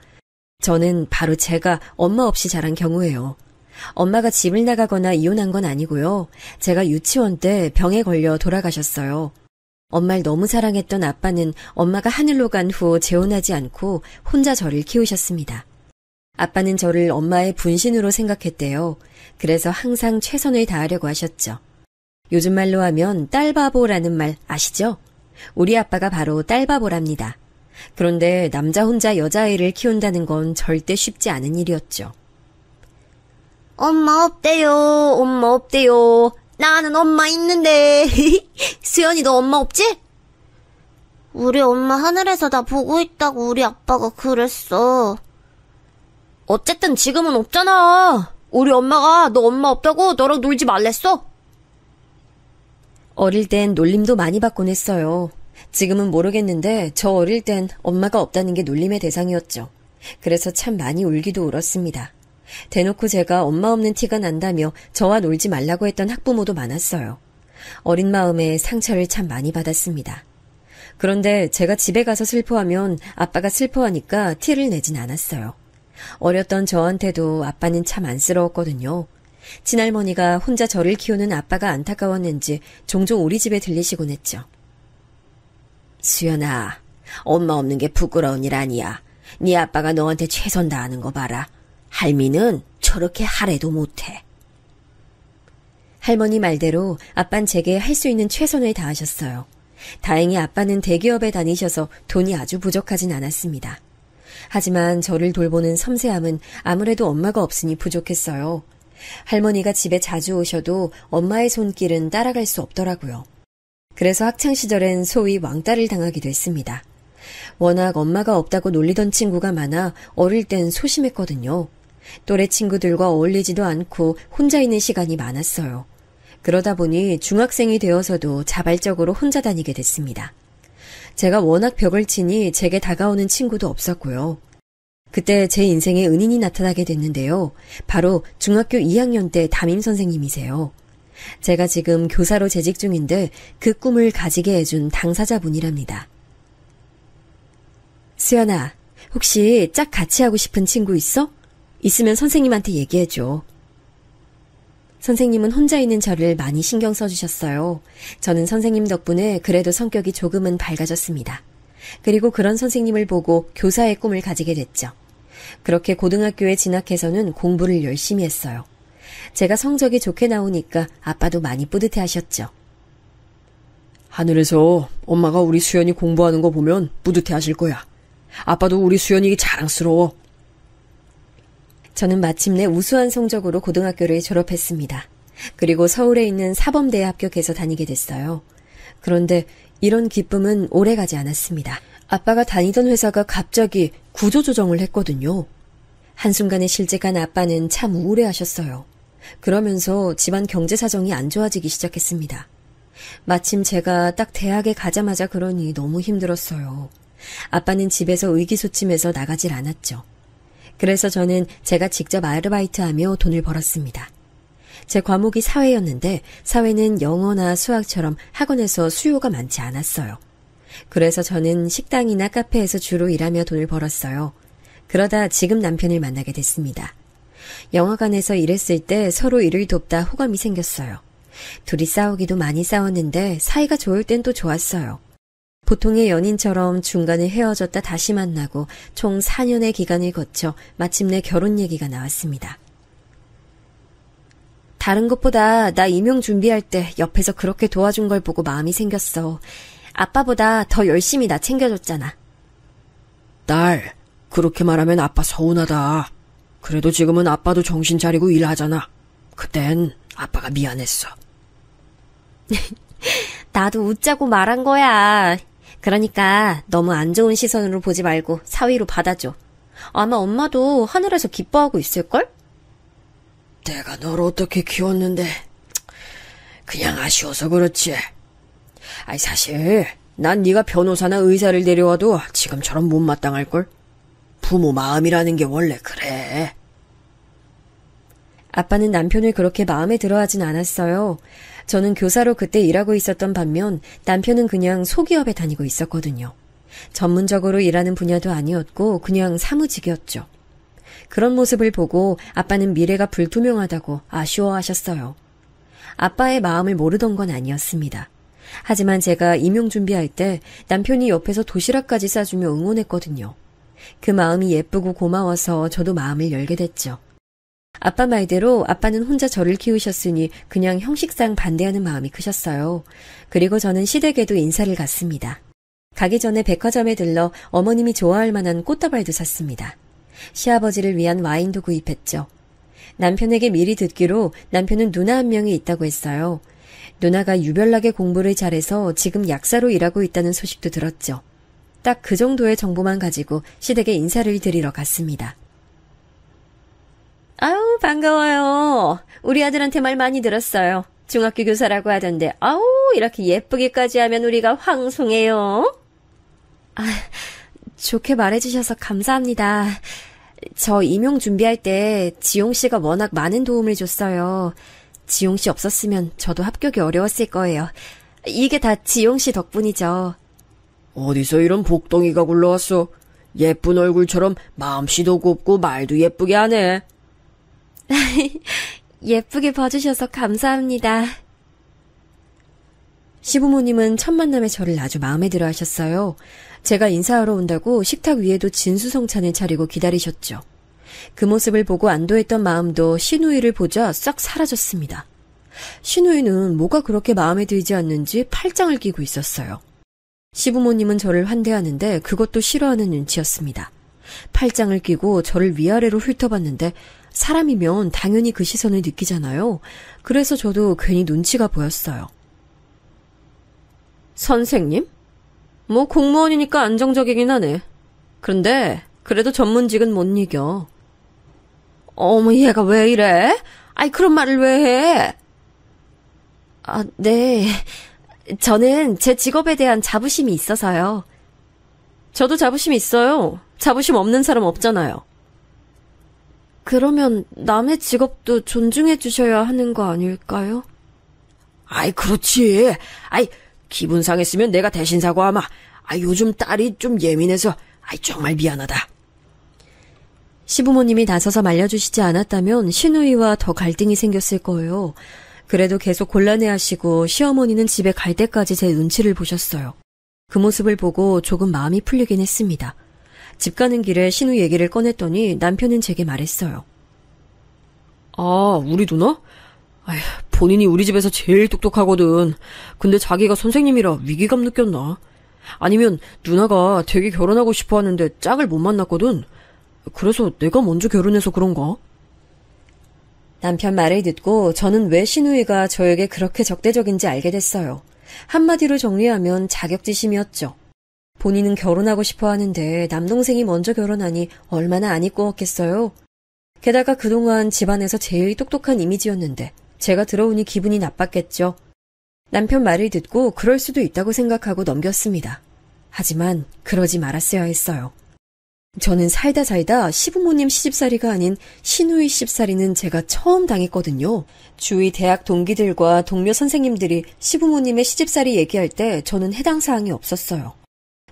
저는 바로 제가 엄마 없이 자란 경우예요. 엄마가 집을 나가거나 이혼한 건 아니고요. 제가 유치원 때 병에 걸려 돌아가셨어요. 엄마를 너무 사랑했던 아빠는 엄마가 하늘로 간 후 재혼하지 않고 혼자 저를 키우셨습니다. 아빠는 저를 엄마의 분신으로 생각했대요. 그래서 항상 최선을 다하려고 하셨죠. 요즘 말로 하면 딸바보라는 말 아시죠? 우리 아빠가 바로 딸바보랍니다. 그런데 남자 혼자 여자아이를 키운다는 건 절대 쉽지 않은 일이었죠. 엄마 없대요. 엄마 없대요. 나는 엄마 있는데. 수연이도 엄마 없지? 우리 엄마 하늘에서 나 보고 있다고 우리 아빠가 그랬어. 어쨌든 지금은 없잖아. 우리 엄마가 너 엄마 없다고 너랑 놀지 말랬어. 어릴 땐 놀림도 많이 받곤 했어요. 지금은 모르겠는데 저 어릴 땐 엄마가 없다는 게 놀림의 대상이었죠. 그래서 참 많이 울기도 울었습니다. 대놓고 제가 엄마 없는 티가 난다며 저와 놀지 말라고 했던 학부모도 많았어요. 어린 마음에 상처를 참 많이 받았습니다. 그런데 제가 집에 가서 슬퍼하면 아빠가 슬퍼하니까 티를 내진 않았어요. 어렸던 저한테도 아빠는 참 안쓰러웠거든요. 친할머니가 혼자 저를 키우는 아빠가 안타까웠는지 종종 우리 집에 들리시곤 했죠. 수연아, 엄마 없는 게 부끄러운 일 아니야. 네 아빠가 너한테 최선 다하는 거 봐라. 할미는 저렇게 하래도 못해. 할머니 말대로 아빤 제게 할 수 있는 최선을 다하셨어요. 다행히 아빠는 대기업에 다니셔서 돈이 아주 부족하진 않았습니다. 하지만 저를 돌보는 섬세함은 아무래도 엄마가 없으니 부족했어요. 할머니가 집에 자주 오셔도 엄마의 손길은 따라갈 수 없더라고요. 그래서 학창시절엔 소위 왕따를 당하기도 했습니다. 워낙 엄마가 없다고 놀리던 친구가 많아 어릴 땐 소심했거든요. 또래 친구들과 어울리지도 않고 혼자 있는 시간이 많았어요. 그러다 보니 중학생이 되어서도 자발적으로 혼자 다니게 됐습니다. 제가 워낙 벽을 치니 제게 다가오는 친구도 없었고요. 그때 제 인생에 은인이 나타나게 됐는데요. 바로 중학교 2학년 때 담임 선생님이세요. 제가 지금 교사로 재직 중인데 그 꿈을 가지게 해준 당사자분이랍니다. 수연아, 혹시 짝 같이 하고 싶은 친구 있어? 있으면 선생님한테 얘기해줘. 선생님은 혼자 있는 저를 많이 신경 써주셨어요. 저는 선생님 덕분에 그래도 성격이 조금은 밝아졌습니다. 그리고 그런 선생님을 보고 교사의 꿈을 가지게 됐죠. 그렇게 고등학교에 진학해서는 공부를 열심히 했어요. 제가 성적이 좋게 나오니까 아빠도 많이 뿌듯해 하셨죠. 하늘에서 엄마가 우리 수연이 공부하는 거 보면 뿌듯해 하실 거야. 아빠도 우리 수연이 자랑스러워. 저는 마침내 우수한 성적으로 고등학교를 졸업했습니다. 그리고 서울에 있는 사범대에 합격해서 다니게 됐어요. 그런데 이런 기쁨은 오래가지 않았습니다. 아빠가 다니던 회사가 갑자기 구조조정을 했거든요. 한순간에 실직한 아빠는 참 우울해하셨어요. 그러면서 집안 경제 사정이 안 좋아지기 시작했습니다. 마침 제가 딱 대학에 가자마자 그러니 너무 힘들었어요. 아빠는 집에서 의기소침해서 나가질 않았죠. 그래서 저는 제가 직접 아르바이트하며 돈을 벌었습니다. 제 과목이 사회였는데 사회는 영어나 수학처럼 학원에서 수요가 많지 않았어요. 그래서 저는 식당이나 카페에서 주로 일하며 돈을 벌었어요. 그러다 지금 남편을 만나게 됐습니다. 영화관에서 일했을 때 서로 일을 돕다 호감이 생겼어요. 둘이 싸우기도 많이 싸웠는데 사이가 좋을 땐 또 좋았어요. 보통의 연인처럼 중간에 헤어졌다 다시 만나고 총 4년의 기간을 거쳐 마침내 결혼 얘기가 나왔습니다. 다른 것보다 나 임용 준비할 때 옆에서 그렇게 도와준 걸 보고 마음이 생겼어. 아빠보다 더 열심히 나 챙겨줬잖아. 딸, 그렇게 말하면 아빠 서운하다. 그래도 지금은 아빠도 정신 차리고 일하잖아. 그땐 아빠가 미안했어. 나도 웃자고 말한 거야. 그러니까 너무 안 좋은 시선으로 보지 말고 사위로 받아줘. 아마 엄마도 하늘에서 기뻐하고 있을걸? 내가 널 어떻게 키웠는데 그냥 아쉬워서 그렇지. 아니 사실 난 네가 변호사나 의사를 데려와도 지금처럼 못마땅할걸. 부모 마음이라는 게 원래 그래. 아빠는 남편을 그렇게 마음에 들어하진 않았어요. 저는 교사로 그때 일하고 있었던 반면 남편은 그냥 소기업에 다니고 있었거든요. 전문적으로 일하는 분야도 아니었고 그냥 사무직이었죠. 그런 모습을 보고 아빠는 미래가 불투명하다고 아쉬워하셨어요. 아빠의 마음을 모르던 건 아니었습니다. 하지만 제가 임용 준비할 때 남편이 옆에서 도시락까지 싸주며 응원했거든요. 그 마음이 예쁘고 고마워서 저도 마음을 열게 됐죠. 아빠 말대로 아빠는 혼자 저를 키우셨으니 그냥 형식상 반대하는 마음이 크셨어요. 그리고 저는 시댁에도 인사를 갔습니다. 가기 전에 백화점에 들러 어머님이 좋아할 만한 꽃다발도 샀습니다. 시아버지를 위한 와인도 구입했죠. 남편에게 미리 듣기로 남편은 누나 한 명이 있다고 했어요. 누나가 유별나게 공부를 잘해서 지금 약사로 일하고 있다는 소식도 들었죠. 딱 그 정도의 정보만 가지고 시댁에 인사를 드리러 갔습니다. 아우, 반가워요. 우리 아들한테 말 많이 들었어요. 중학교 교사라고 하던데, 아우, 이렇게 예쁘게까지 하면 우리가 황송해요. 좋게 말해주셔서 감사합니다. 저 임용 준비할 때 지용 씨가 워낙 많은 도움을 줬어요. 지용 씨 없었으면 저도 합격이 어려웠을 거예요. 이게 다 지용 씨 덕분이죠. 어디서 이런 복덩이가 굴러왔어. 예쁜 얼굴처럼 마음씨도 곱고 말도 예쁘게 하네. 예쁘게 봐주셔서 감사합니다. 시부모님은 첫 만남에 저를 아주 마음에 들어 하셨어요. 제가 인사하러 온다고 식탁 위에도 진수성찬을 차리고 기다리셨죠. 그 모습을 보고 안도했던 마음도 시누이를 보자 싹 사라졌습니다. 시누이는 뭐가 그렇게 마음에 들지 않는지 팔짱을 끼고 있었어요. 시부모님은 저를 환대하는데 그것도 싫어하는 눈치였습니다. 팔짱을 끼고 저를 위아래로 훑어봤는데 사람이면 당연히 그 시선을 느끼잖아요. 그래서 저도 괜히 눈치가 보였어요. 선생님? 뭐 공무원이니까 안정적이긴 하네. 그런데 그래도 전문직은 못 이겨. 어머, 얘가 왜 이래? 아이, 그런 말을 왜 해? 네. 저는 제 직업에 대한 자부심이 있어서요. 저도 자부심 있어요. 자부심 없는 사람 없잖아요. 그러면 남의 직업도 존중해 주셔야 하는 거 아닐까요? 아이, 그렇지. 아이, 기분 상했으면 내가 대신 사과하마. 요즘 딸이 좀 예민해서, 정말 미안하다. 시부모님이 나서서 말려주시지 않았다면 신우이와 더 갈등이 생겼을 거예요. 그래도 계속 곤란해하시고 시어머니는 집에 갈 때까지 제 눈치를 보셨어요. 그 모습을 보고 조금 마음이 풀리긴 했습니다. 집 가는 길에 신우 얘기를 꺼냈더니 남편은 제게 말했어요. 우리 누나? 본인이 우리 집에서 제일 똑똑하거든. 근데 자기가 선생님이라 위기감 느꼈나? 아니면 누나가 되게 결혼하고 싶어 하는데 짝을 못 만났거든. 그래서 내가 먼저 결혼해서 그런가? 남편 말을 듣고 저는 왜 신우이가 저에게 그렇게 적대적인지 알게 됐어요. 한마디로 정리하면 자격지심이었죠. 본인은 결혼하고 싶어 하는데 남동생이 먼저 결혼하니 얼마나 안 이꾸었겠어요. 게다가 그동안 집안에서 제일 똑똑한 이미지였는데 제가 들어오니 기분이 나빴겠죠. 남편 말을 듣고 그럴 수도 있다고 생각하고 넘겼습니다. 하지만 그러지 말았어야 했어요. 저는 살다 시부모님 시집살이가 아닌 신우이 시집살이는 제가 처음 당했거든요. 주위 대학 동기들과 동료 선생님들이 시부모님의 시집살이 얘기할 때 저는 해당 사항이 없었어요.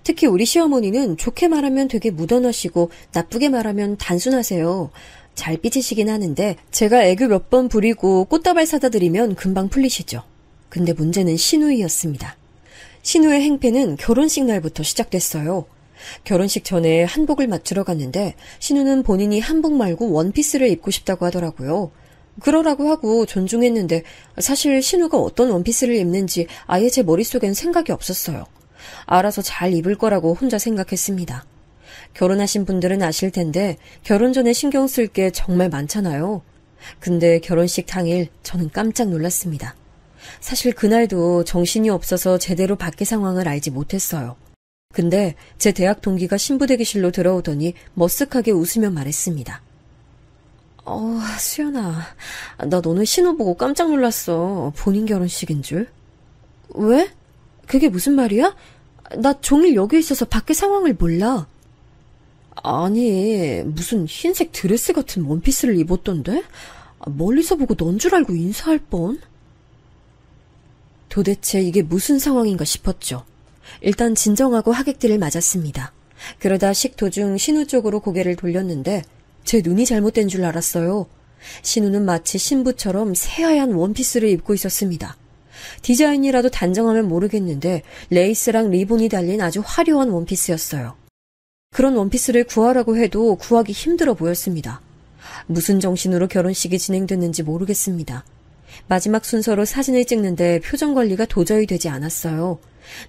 특히 우리 시어머니는 좋게 말하면 되게 무던하시고 나쁘게 말하면 단순하세요. 잘 삐지시긴 하는데 제가 애교 몇 번 부리고 꽃다발 사다 드리면 금방 풀리시죠. 근데 문제는 신우이였습니다. 신우의 행패는 결혼식 날부터 시작됐어요. 결혼식 전에 한복을 맞추러 갔는데 신우는 본인이 한복 말고 원피스를 입고 싶다고 하더라고요. 그러라고 하고 존중했는데 사실 신우가 어떤 원피스를 입는지 아예 제 머릿속엔 생각이 없었어요. 알아서 잘 입을 거라고 혼자 생각했습니다. 결혼하신 분들은 아실 텐데 결혼 전에 신경 쓸 게 정말 많잖아요. 근데 결혼식 당일 저는 깜짝 놀랐습니다. 사실 그날도 정신이 없어서 제대로 밖의 상황을 알지 못했어요. 근데 제 대학 동기가 신부대기실로 들어오더니 머쓱하게 웃으며 말했습니다. 수연아, 나 너는 신우 보고 깜짝 놀랐어. 본인 결혼식인 줄. 왜? 그게 무슨 말이야? 나 종일 여기 있어서 밖의 상황을 몰라. 아니, 무슨 흰색 드레스 같은 원피스를 입었던데? 멀리서 보고 넌 줄 알고 인사할 뻔. 도대체 이게 무슨 상황인가 싶었죠. 일단 진정하고 하객들을 맞았습니다. 그러다 식도중 신우 쪽으로 고개를 돌렸는데 제 눈이 잘못된 줄 알았어요. 신우는 마치 신부처럼 새하얀 원피스를 입고 있었습니다. 디자인이라도 단정하면 모르겠는데 레이스랑 리본이 달린 아주 화려한 원피스였어요. 그런 원피스를 구하라고 해도 구하기 힘들어 보였습니다. 무슨 정신으로 결혼식이 진행됐는지 모르겠습니다. 마지막 순서로 사진을 찍는데 표정 관리가 도저히 되지 않았어요.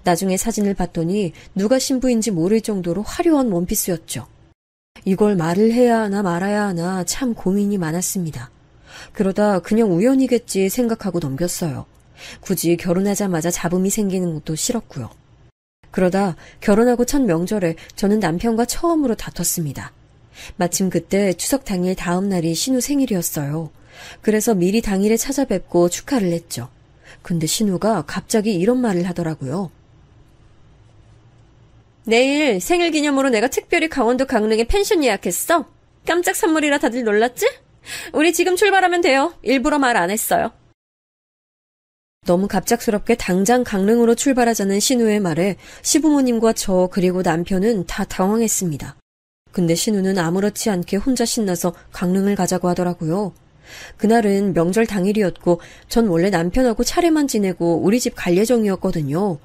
나중에 사진을 봤더니 누가 신부인지 모를 정도로 화려한 원피스였죠. 이걸 말을 해야 하나 말아야 하나 참 고민이 많았습니다. 그러다 그냥 우연이겠지 생각하고 넘겼어요. 굳이 결혼하자마자 잡음이 생기는 것도 싫었고요. 그러다 결혼하고 첫 명절에 저는 남편과 처음으로 다퉜습니다. 마침 그때 추석 당일 다음 날이 신우 생일이었어요. 그래서 미리 당일에 찾아뵙고 축하를 했죠. 근데 신우가 갑자기 이런 말을 하더라고요. 내일 생일 기념으로 내가 특별히 강원도 강릉에 펜션 예약했어. 깜짝 선물이라 다들 놀랐지? 우리 지금 출발하면 돼요. 일부러 말 안 했어요. 너무 갑작스럽게 당장 강릉으로 출발하자는 신우의 말에 시부모님과 저 그리고 남편은 다 당황했습니다. 근데 신우는 아무렇지 않게 혼자 신나서 강릉을 가자고 하더라고요. 그날은 명절 당일이었고 전 원래 남편하고 차례만 지내고 우리 집 갈 예정이었거든요.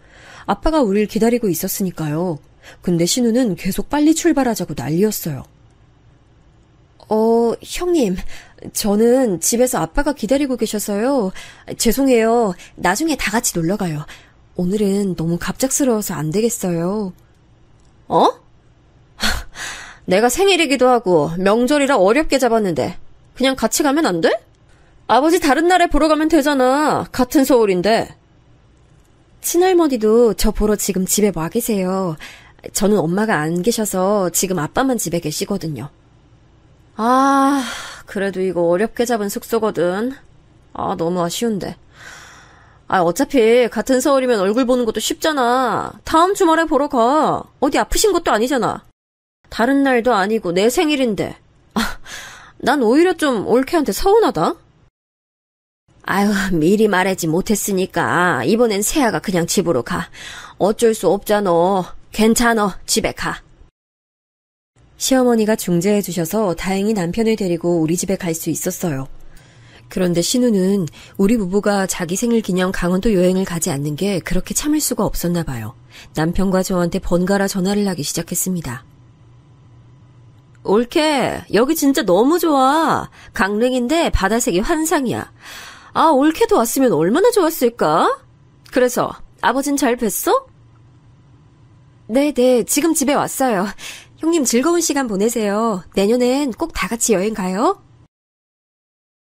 아빠가 우릴 기다리고 있었으니까요. 근데 신우는 계속 빨리 출발하자고 난리였어요. 형님, 저는 집에서 아빠가 기다리고 계셔서요. 죄송해요. 나중에 다 같이 놀러가요. 오늘은 너무 갑작스러워서 안 되겠어요. 내가 생일이기도 하고 명절이라 어렵게 잡았는데 그냥 같이 가면 안 돼? 아버지 다른 날에 보러 가면 되잖아. 같은 서울인데. 친할머니도 저 보러 지금 집에 와 계세요. 저는 엄마가 안 계셔서 지금 아빠만 집에 계시거든요. 그래도 이거 어렵게 잡은 숙소거든. 너무 아쉬운데. 어차피 같은 서울이면 얼굴 보는 것도 쉽잖아. 다음 주말에 보러 가. 어디 아프신 것도 아니잖아. 다른 날도 아니고 내 생일인데. 난 오히려 좀 올케한테 서운하다. 아유, 미리 말하지 못했으니까 이번엔 세아가 그냥 집으로 가. 어쩔 수 없잖아. 괜찮아. 집에 가. 시어머니가 중재해 주셔서 다행히 남편을 데리고 우리 집에 갈 수 있었어요. 그런데 신우는 우리 부부가 자기 생일 기념 강원도 여행을 가지 않는 게 그렇게 참을 수가 없었나 봐요. 남편과 저한테 번갈아 전화를 하기 시작했습니다. 올케, 여기 진짜 너무 좋아. 강릉인데 바다색이 환상이야. 아, 올케도 왔으면 얼마나 좋았을까? 그래서 아버진 잘 뵀어? 네네, 지금 집에 왔어요. 형님 즐거운 시간 보내세요. 내년엔 꼭 다 같이 여행 가요.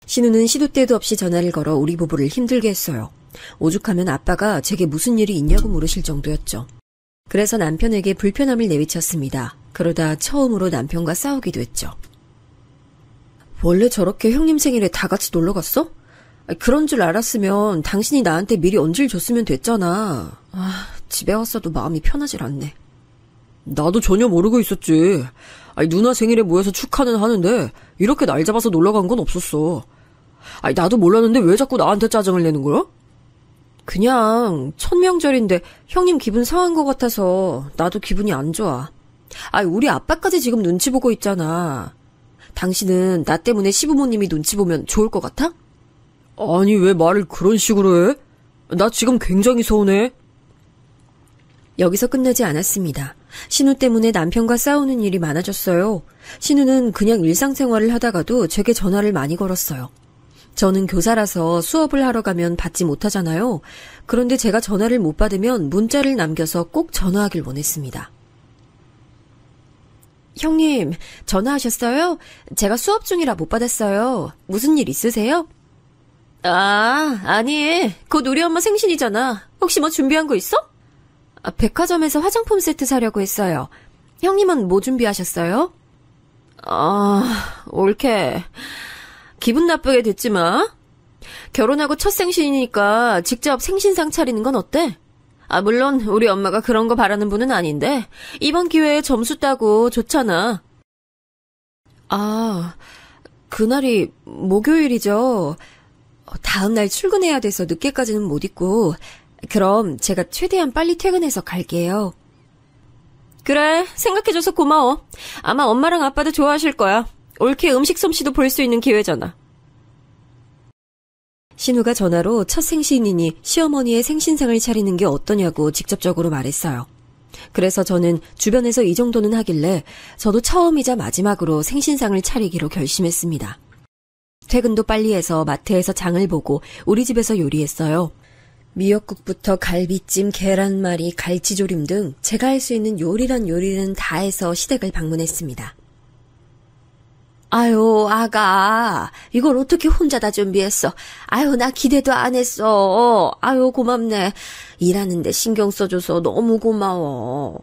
신우는 시도 때도 없이 전화를 걸어 우리 부부를 힘들게 했어요. 오죽하면 아빠가 제게 무슨 일이 있냐고 물으실 정도였죠. 그래서 남편에게 불편함을 내비쳤습니다. 그러다 처음으로 남편과 싸우기도 했죠. 원래 저렇게 형님 생일에 다 같이 놀러 갔어? 그런 줄 알았으면 당신이 나한테 미리 언질 줬으면 됐잖아. 집에 왔어도 마음이 편하질 않네. 나도 전혀 모르고 있었지. 누나 생일에 모여서 축하는 하는데 이렇게 날 잡아서 놀러 간 건 없었어. 나도 몰랐는데 왜 자꾸 나한테 짜증을 내는 거야? 그냥 천명절인데 형님 기분 상한 것 같아서 나도 기분이 안 좋아. 우리 아빠까지 지금 눈치 보고 있잖아. 당신은 나 때문에 시부모님이 눈치 보면 좋을 것 같아? 아니, 왜 말을 그런 식으로 해? 나 지금 굉장히 서운해. 여기서 끝나지 않았습니다. 신우 때문에 남편과 싸우는 일이 많아졌어요. 신우는 그냥 일상생활을 하다가도 제게 전화를 많이 걸었어요. 저는 교사라서 수업을 하러 가면 받지 못하잖아요. 그런데 제가 전화를 못 받으면 문자를 남겨서 꼭 전화하길 원했습니다. 형님, 전화하셨어요? 제가 수업 중이라 못 받았어요. 무슨 일 있으세요? 아니. 곧 우리 엄마 생신이잖아. 혹시 뭐 준비한 거 있어? 백화점에서 화장품 세트 사려고 했어요. 형님은 뭐 준비하셨어요? 올케. 기분 나쁘게 듣지 마. 결혼하고 첫 생신이니까 직접 생신상 차리는 건 어때? 물론 우리 엄마가 그런 거 바라는 분은 아닌데 이번 기회에 점수 따고 좋잖아. 그날이 목요일이죠. 다음날 출근해야 돼서 늦게까지는 못 있고, 그럼 제가 최대한 빨리 퇴근해서 갈게요. 그래, 생각해줘서 고마워. 아마 엄마랑 아빠도 좋아하실 거야. 올케 음식 솜씨도 볼 수 있는 기회잖아. 신우가 전화로 첫 생신이니 시어머니의 생신상을 차리는 게 어떠냐고 직접적으로 말했어요. 그래서 저는 주변에서 이 정도는 하길래 저도 처음이자 마지막으로 생신상을 차리기로 결심했습니다. 퇴근도 빨리 해서 마트에서 장을 보고 우리 집에서 요리했어요. 미역국부터 갈비찜, 계란말이, 갈치조림 등 제가 할 수 있는 요리란 요리는 다 해서 시댁을 방문했습니다. 아유, 아가. 이걸 어떻게 혼자 다 준비했어? 아유, 나 기대도 안 했어. 아유, 고맙네. 일하는데 신경 써줘서 너무 고마워.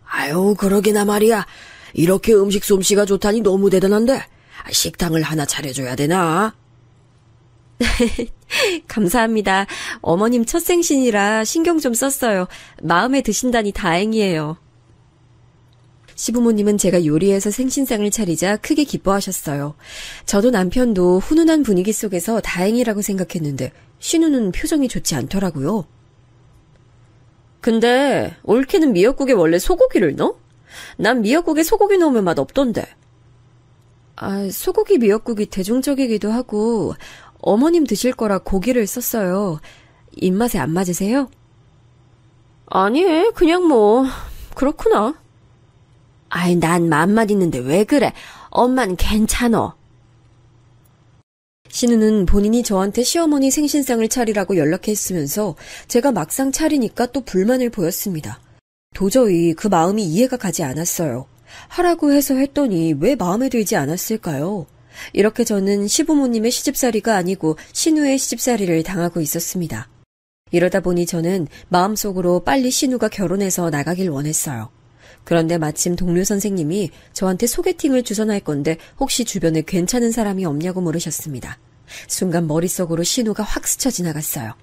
아유, 그러기나 말이야. 이렇게 음식 솜씨가 좋다니 너무 대단한데. 식당을 하나 차려줘야 되나? 감사합니다. 어머님 첫 생신이라 신경 좀 썼어요. 마음에 드신다니 다행이에요. 시부모님은 제가 요리해서 생신상을 차리자 크게 기뻐하셨어요. 저도 남편도 훈훈한 분위기 속에서 다행이라고 생각했는데 신우는 표정이 좋지 않더라고요. 근데 올케는 미역국에 원래 소고기를 넣어? 난 미역국에 소고기 넣으면 맛 없던데. 소고기 미역국이 대중적이기도 하고 어머님 드실 거라 고기를 썼어요. 입맛에 안 맞으세요? 아니, 그냥 뭐 그렇구나. 난 맘만 있는데 왜 그래? 엄마는 괜찮어. 신우는 본인이 저한테 시어머니 생신상을 차리라고 연락했으면서 제가 막상 차리니까 또 불만을 보였습니다. 도저히 그 마음이 이해가 가지 않았어요. 하라고 해서 했더니 왜 마음에 들지 않았을까요? 이렇게 저는 시부모님의 시집살이가 아니고 신우의 시집살이를 당하고 있었습니다. 이러다 보니 저는 마음속으로 빨리 신우가 결혼해서 나가길 원했어요. 그런데 마침 동료 선생님이 저한테 소개팅을 주선할 건데 혹시 주변에 괜찮은 사람이 없냐고 물으셨습니다. 순간 머릿속으로 신우가 확 스쳐 지나갔어요.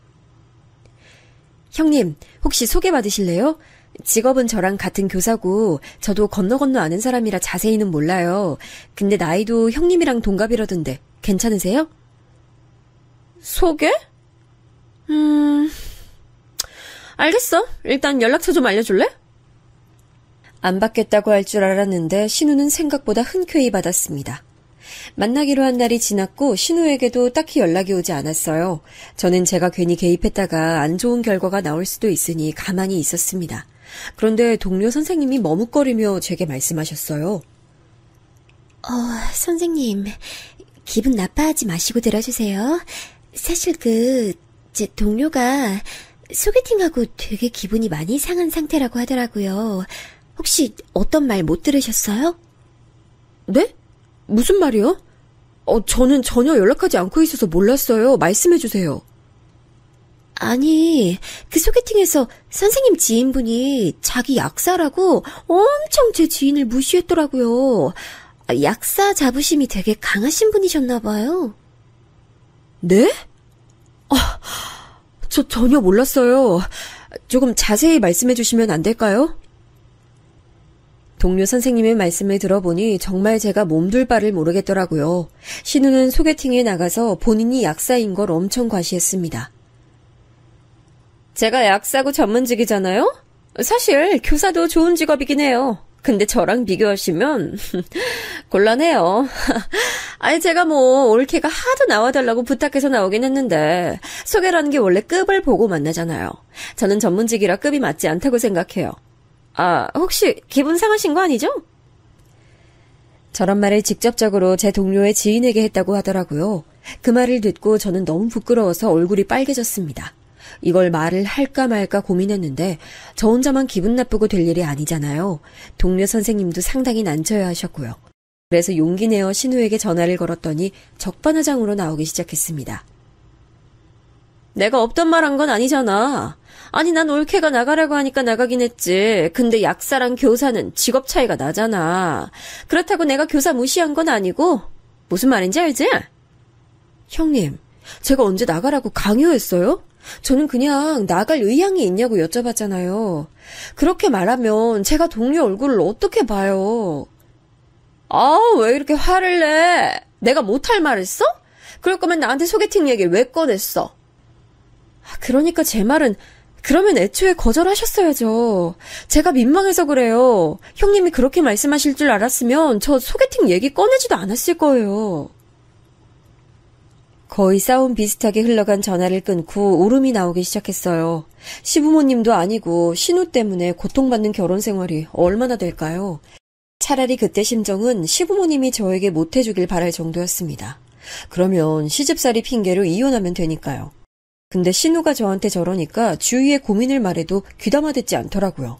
형님, 혹시 소개받으실래요? 직업은 저랑 같은 교사고 저도 건너 아는 사람이라 자세히는 몰라요. 근데 나이도 형님이랑 동갑이라던데 괜찮으세요? 소개? 알겠어. 일단 연락처 좀 알려줄래? 안 받겠다고 할 줄 알았는데 신우는 생각보다 흔쾌히 받았습니다. 만나기로 한 날이 지났고 신우에게도 딱히 연락이 오지 않았어요. 저는 제가 괜히 개입했다가 안 좋은 결과가 나올 수도 있으니 가만히 있었습니다. 그런데 동료 선생님이 머뭇거리며 제게 말씀하셨어요. 선생님, 기분 나빠하지 마시고 들어주세요. 사실 제 동료가 소개팅하고 되게 기분이 많이 상한 상태라고 하더라고요. 혹시 어떤 말 못 들으셨어요? 네? 무슨 말이요? 저는 전혀 연락하지 않고 있어서 몰랐어요. 말씀해주세요. 아니, 그 소개팅에서 선생님 지인분이 자기 약사라고 엄청 제 지인을 무시했더라고요. 약사 자부심이 되게 강하신 분이셨나봐요. 네? 저 전혀 몰랐어요. 조금 자세히 말씀해주시면 안 될까요? 동료 선생님의 말씀을 들어보니 정말 제가 몸둘 바를 모르겠더라고요. 신우는 소개팅에 나가서 본인이 약사인 걸 엄청 과시했습니다. 제가 약사고 전문직이잖아요? 사실 교사도 좋은 직업이긴 해요. 근데 저랑 비교하시면 곤란해요. 아니 제가 올케가 하도 나와달라고 부탁해서 나오긴 했는데 소개라는 게 원래 급을 보고 만나잖아요. 저는 전문직이라 급이 맞지 않다고 생각해요. 혹시 기분 상하신 거 아니죠? 저런 말을 직접적으로 제 동료의 지인에게 했다고 하더라고요. 그 말을 듣고 저는 너무 부끄러워서 얼굴이 빨개졌습니다. 이걸 말을 할까 말까 고민했는데 저 혼자만 기분 나쁘고 될 일이 아니잖아요. 동료 선생님도 상당히 난처해 하셨고요. 그래서 용기 내어 신우에게 전화를 걸었더니 적반하장으로 나오기 시작했습니다. 내가 없던 말 한 건 아니잖아. 아니 난 올케가 나가라고 하니까 나가긴 했지. 근데 약사랑 교사는 직업 차이가 나잖아. 그렇다고 내가 교사 무시한 건 아니고. 무슨 말인지 알지? 형님, 제가 언제 나가라고 강요했어요? 저는 그냥 나갈 의향이 있냐고 여쭤봤잖아요. 그렇게 말하면 제가 동료 얼굴을 어떻게 봐요? 왜 이렇게 화를 내? 내가 못할 말 했어? 그럴 거면 나한테 소개팅 얘기를 왜 꺼냈어? 그러니까 제 말은 그러면 애초에 거절하셨어야죠. 제가 민망해서 그래요. 형님이 그렇게 말씀하실 줄 알았으면 저 소개팅 얘기 꺼내지도 않았을 거예요. 거의 싸움 비슷하게 흘러간 전화를 끊고 울음이 나오기 시작했어요. 시부모님도 아니고 신우 때문에 고통받는 결혼 생활이 얼마나 될까요? 차라리 그때 심정은 시부모님이 저에게 못해주길 바랄 정도였습니다. 그러면 시집살이 핑계로 이혼하면 되니까요. 근데 신우가 저한테 저러니까 주위에 고민을 말해도 귀담아 듣지 않더라고요.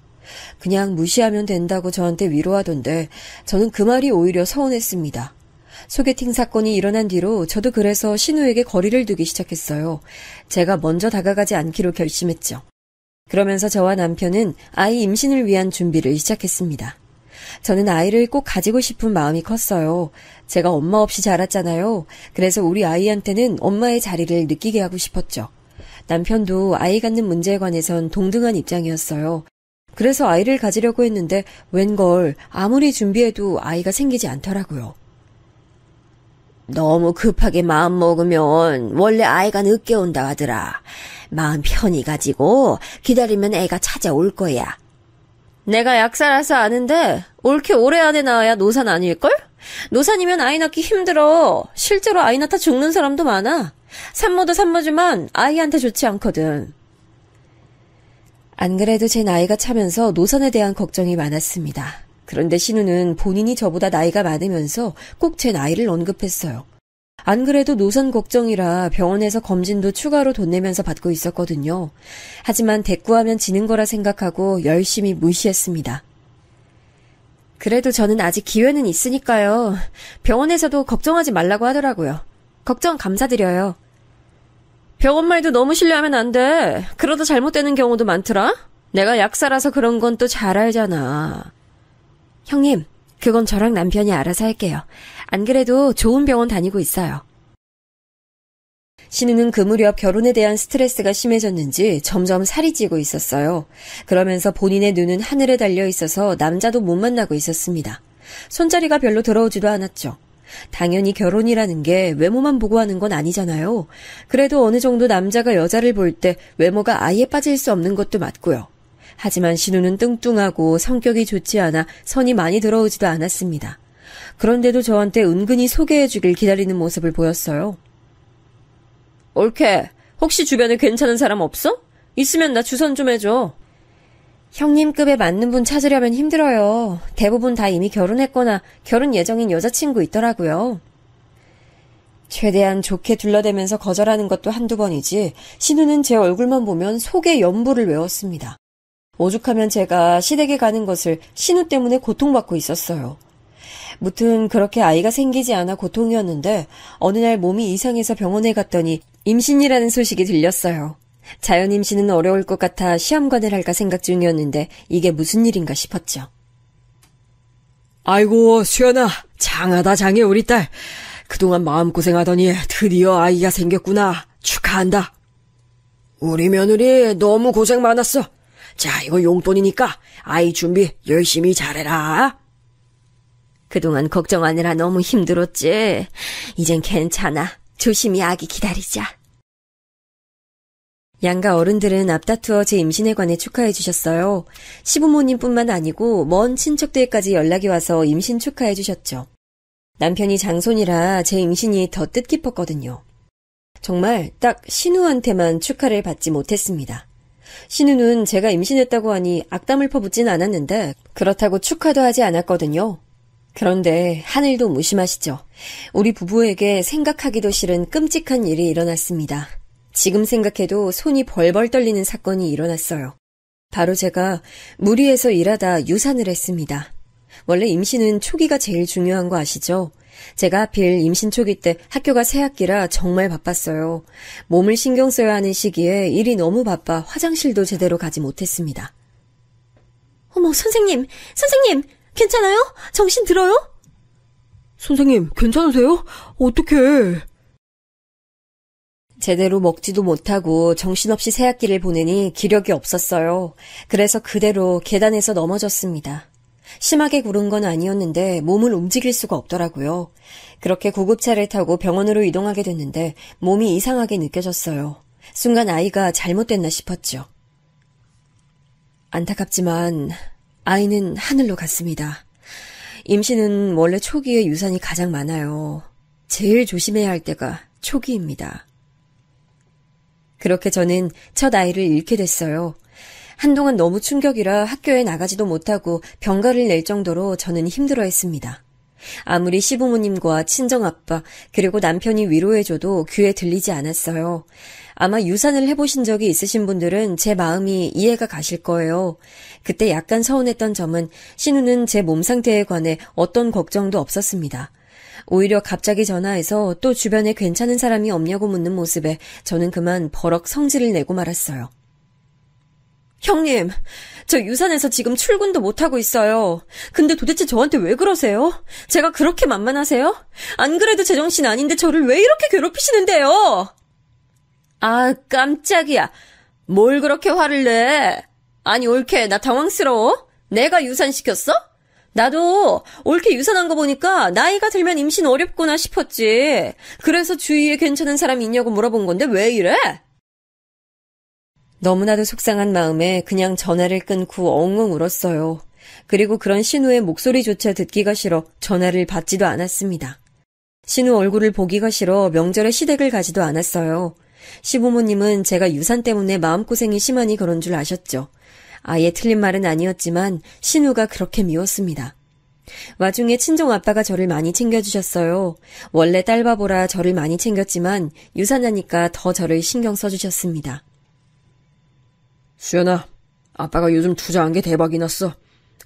그냥 무시하면 된다고 저한테 위로하던데 저는 그 말이 오히려 서운했습니다. 소개팅 사건이 일어난 뒤로 저도 그래서 신우에게 거리를 두기 시작했어요. 제가 먼저 다가가지 않기로 결심했죠. 그러면서 저와 남편은 아이 임신을 위한 준비를 시작했습니다. 저는 아이를 꼭 가지고 싶은 마음이 컸어요. 제가 엄마 없이 자랐잖아요. 그래서 우리 아이한테는 엄마의 자리를 느끼게 하고 싶었죠. 남편도 아이 갖는 문제에 관해선 동등한 입장이었어요. 그래서 아이를 가지려고 했는데 웬걸 아무리 준비해도 아이가 생기지 않더라고요. 너무 급하게 마음 먹으면 원래 아이가 늦게 온다 하더라. 마음 편히 가지고 기다리면 애가 찾아올 거야. 내가 약사라서 아는데 올케 올해 안에 낳아야 노산 아닐걸? 노산이면 아이 낳기 힘들어. 실제로 아이 낳다 죽는 사람도 많아. 산모도 산모지만 아이한테 좋지 않거든. 안 그래도 제 나이가 차면서 노산에 대한 걱정이 많았습니다. 그런데 신우는 본인이 저보다 나이가 많으면서 꼭 제 나이를 언급했어요. 안 그래도 노산 걱정이라 병원에서 검진도 추가로 돈 내면서 받고 있었거든요. 하지만 대꾸하면 지는 거라 생각하고 열심히 무시했습니다. 그래도 저는 아직 기회는 있으니까요. 병원에서도 걱정하지 말라고 하더라고요. 걱정 감사드려요. 병원 말도 너무 신뢰하면 안 돼. 그러다 잘못되는 경우도 많더라. 내가 약사라서 그런 건 또 잘 알잖아. 형님, 그건 저랑 남편이 알아서 할게요. 안 그래도 좋은 병원 다니고 있어요. 신우는 그 무렵 결혼에 대한 스트레스가 심해졌는지 점점 살이 찌고 있었어요. 그러면서 본인의 눈은 하늘에 달려 있어서 남자도 못 만나고 있었습니다. 손자리가 별로 들어오지도 않았죠. 당연히 결혼이라는 게 외모만 보고 하는 건 아니잖아요. 그래도 어느 정도 남자가 여자를 볼 때 외모가 아예 빠질 수 없는 것도 맞고요. 하지만 신우는 뚱뚱하고 성격이 좋지 않아 선이 많이 들어오지도 않았습니다. 그런데도 저한테 은근히 소개해주길 기다리는 모습을 보였어요. 올케, 혹시 주변에 괜찮은 사람 없어? 있으면 나 주선 좀 해줘. 형님급에 맞는 분 찾으려면 힘들어요. 대부분 다 이미 결혼했거나 결혼 예정인 여자친구 있더라고요. 최대한 좋게 둘러대면서 거절하는 것도 한두 번이지 신우는 제 얼굴만 보면 속에 연부를 외웠습니다. 오죽하면 제가 시댁에 가는 것을 신우 때문에 고통받고 있었어요. 무튼 그렇게 아이가 생기지 않아 고통이었는데 어느 날 몸이 이상해서 병원에 갔더니 임신이라는 소식이 들렸어요. 자연 임신은 어려울 것 같아 시험관을 할까 생각 중이었는데 이게 무슨 일인가 싶었죠. 아이고, 수연아, 장하다 장해 우리 딸. 그동안 마음고생하더니 드디어 아이가 생겼구나. 축하한다. 우리 며느리 너무 고생 많았어. 자, 이거 용돈이니까 아이 준비 열심히 잘해라. 그동안 걱정하느라 너무 힘들었지. 이젠 괜찮아. 조심히 아기 기다리자. 양가 어른들은 앞다투어 제 임신에 관해 축하해 주셨어요. 시부모님뿐만 아니고 먼 친척들까지 연락이 와서 임신 축하해 주셨죠. 남편이 장손이라 제 임신이 더 뜻깊었거든요. 정말 딱 신우한테만 축하를 받지 못했습니다. 신우는 제가 임신했다고 하니 악담을 퍼붓진 않았는데 그렇다고 축하도 하지 않았거든요. 그런데 하늘도 무심하시죠. 우리 부부에게 생각하기도 싫은 끔찍한 일이 일어났습니다. 지금 생각해도 손이 벌벌 떨리는 사건이 일어났어요. 바로 제가 무리해서 일하다 유산을 했습니다. 원래 임신은 초기가 제일 중요한 거 아시죠? 제가 하필 임신 초기 때 학교가 새학기라 정말 바빴어요. 몸을 신경 써야 하는 시기에 일이 너무 바빠 화장실도 제대로 가지 못했습니다. 어머, 선생님, 괜찮아요? 정신 들어요? 선생님, 괜찮으세요? 어떡해. 제대로 먹지도 못하고 정신없이 새학기를 보내니 기력이 없었어요. 그래서 그대로 계단에서 넘어졌습니다. 심하게 구른 건 아니었는데 몸을 움직일 수가 없더라고요. 그렇게 구급차를 타고 병원으로 이동하게 됐는데 몸이 이상하게 느껴졌어요. 순간 아이가 잘못됐나 싶었죠. 안타깝지만 아이는 하늘로 갔습니다. 임신은 원래 초기에 유산이 가장 많아요. 제일 조심해야 할 때가 초기입니다. 그렇게 저는 첫 아이를 잃게 됐어요. 한동안 너무 충격이라 학교에 나가지도 못하고 병가를 낼 정도로 저는 힘들어했습니다. 아무리 시부모님과 친정아빠 그리고 남편이 위로해줘도 귀에 들리지 않았어요. 아마 유산을 해보신 적이 있으신 분들은 제 마음이 이해가 가실 거예요. 그때 약간 서운했던 점은 신우는 제 몸 상태에 관해 어떤 걱정도 없었습니다. 오히려 갑자기 전화해서 또 주변에 괜찮은 사람이 없냐고 묻는 모습에 저는 그만 버럭 성질을 내고 말았어요. 형님, 저 유산해서 지금 출근도 못하고 있어요. 근데 도대체 저한테 왜 그러세요? 제가 그렇게 만만하세요? 안 그래도 제정신 아닌데 저를 왜 이렇게 괴롭히시는데요? 아, 깜짝이야. 뭘 그렇게 화를 내? 아니, 올케, 나 당황스러워? 내가 유산시켰어? 나도 올케 유산한 거 보니까 나이가 들면 임신 어렵구나 싶었지. 그래서 주위에 괜찮은 사람 있냐고 물어본 건데 왜 이래? 너무나도 속상한 마음에 그냥 전화를 끊고 엉엉 울었어요. 그리고 그런 신우의 목소리조차 듣기가 싫어 전화를 받지도 않았습니다. 신우 얼굴을 보기가 싫어 명절에 시댁을 가지도 않았어요. 시부모님은 제가 유산 때문에 마음고생이 심하니 그런 줄 아셨죠. 아예 틀린 말은 아니었지만 신우가 그렇게 미웠습니다. 와중에 친정아빠가 저를 많이 챙겨주셨어요. 원래 딸바보라 저를 많이 챙겼지만 유산하니까 더 저를 신경 써주셨습니다. 수연아, 아빠가 요즘 투자한 게 대박이 났어.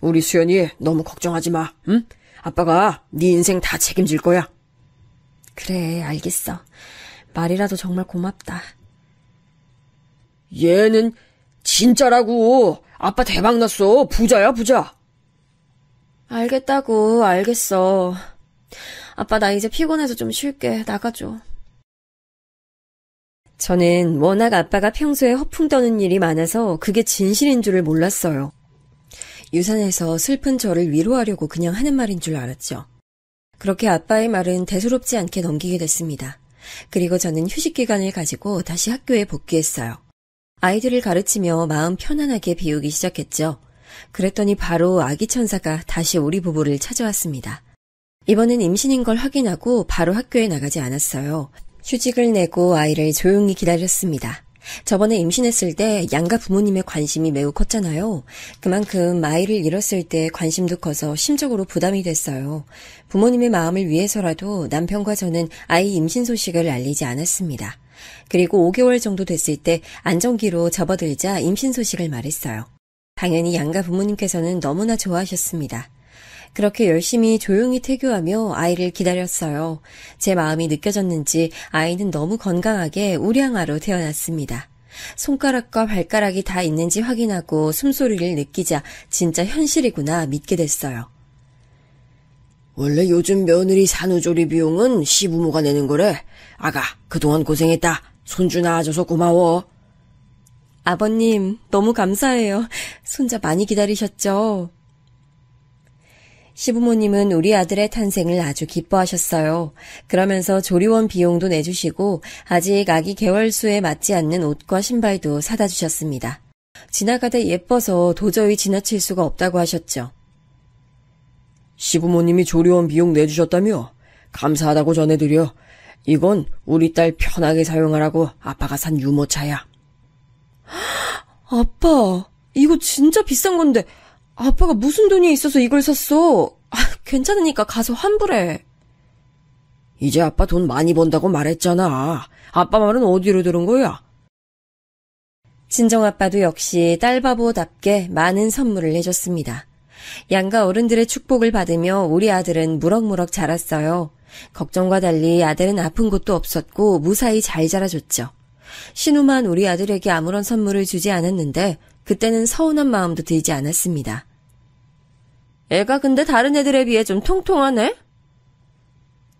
우리 수연이 너무 걱정하지 마, 응? 아빠가 네 인생 다 책임질 거야. 그래, 알겠어. 말이라도 정말 고맙다. 얘는 진짜라고. 아빠 대박 났어. 부자야, 부자. 알겠다고, 알겠어. 아빠 나 이제 피곤해서 좀 쉴게. 나가줘. 저는 워낙 아빠가 평소에 허풍 떠는 일이 많아서 그게 진실인 줄을 몰랐어요. 유산해서 슬픈 저를 위로하려고 그냥 하는 말인 줄 알았죠. 그렇게 아빠의 말은 대수롭지 않게 넘기게 됐습니다. 그리고 저는 휴식 기간을 가지고 다시 학교에 복귀했어요. 아이들을 가르치며 마음 편안하게 비우기 시작했죠. 그랬더니 바로 아기 천사가 다시 우리 부부를 찾아왔습니다. 이번엔 임신인 걸 확인하고 바로 학교에 나가지 않았어요. 휴직을 내고 아이를 조용히 기다렸습니다. 저번에 임신했을 때 양가 부모님의 관심이 매우 컸잖아요. 그만큼 아이를 잃었을 때 관심도 커서 심적으로 부담이 됐어요. 부모님의 마음을 위해서라도 남편과 저는 아이 임신 소식을 알리지 않았습니다. 그리고 5개월 정도 됐을 때 안정기로 접어들자 임신 소식을 말했어요. 당연히 양가 부모님께서는 너무나 좋아하셨습니다. 그렇게 열심히 조용히 태교하며 아이를 기다렸어요. 제 마음이 느껴졌는지 아이는 너무 건강하게 우량아로 태어났습니다. 손가락과 발가락이 다 있는지 확인하고 숨소리를 느끼자 진짜 현실이구나 믿게 됐어요. 원래 요즘 며느리 산후조리 비용은 시부모가 내는 거래. 아가, 그동안 고생했다. 손주 낳아줘서 고마워. 아버님, 너무 감사해요. 손자 많이 기다리셨죠? 시부모님은 우리 아들의 탄생을 아주 기뻐하셨어요. 그러면서 조리원 비용도 내주시고 아직 아기 개월수에 맞지 않는 옷과 신발도 사다 주셨습니다. 지나가다 예뻐서 도저히 지나칠 수가 없다고 하셨죠. 시부모님이 조리원 비용 내주셨다며? 감사하다고 전해드려. 이건 우리 딸 편하게 사용하라고 아빠가 산 유모차야. 아빠, 이거 진짜 비싼 건데 아빠가 무슨 돈이 있어서 이걸 샀어? 괜찮으니까 가서 환불해. 이제 아빠 돈 많이 번다고 말했잖아. 아빠 말은 어디로 들은 거야? 친정아빠도 역시 딸바보답게 많은 선물을 해줬습니다. 양가 어른들의 축복을 받으며 우리 아들은 무럭무럭 자랐어요. 걱정과 달리 아들은 아픈 곳도 없었고 무사히 잘 자라줬죠. 신우만 우리 아들에게 아무런 선물을 주지 않았는데 그때는 서운한 마음도 들지 않았습니다. 애가 근데 다른 애들에 비해 좀 통통하네?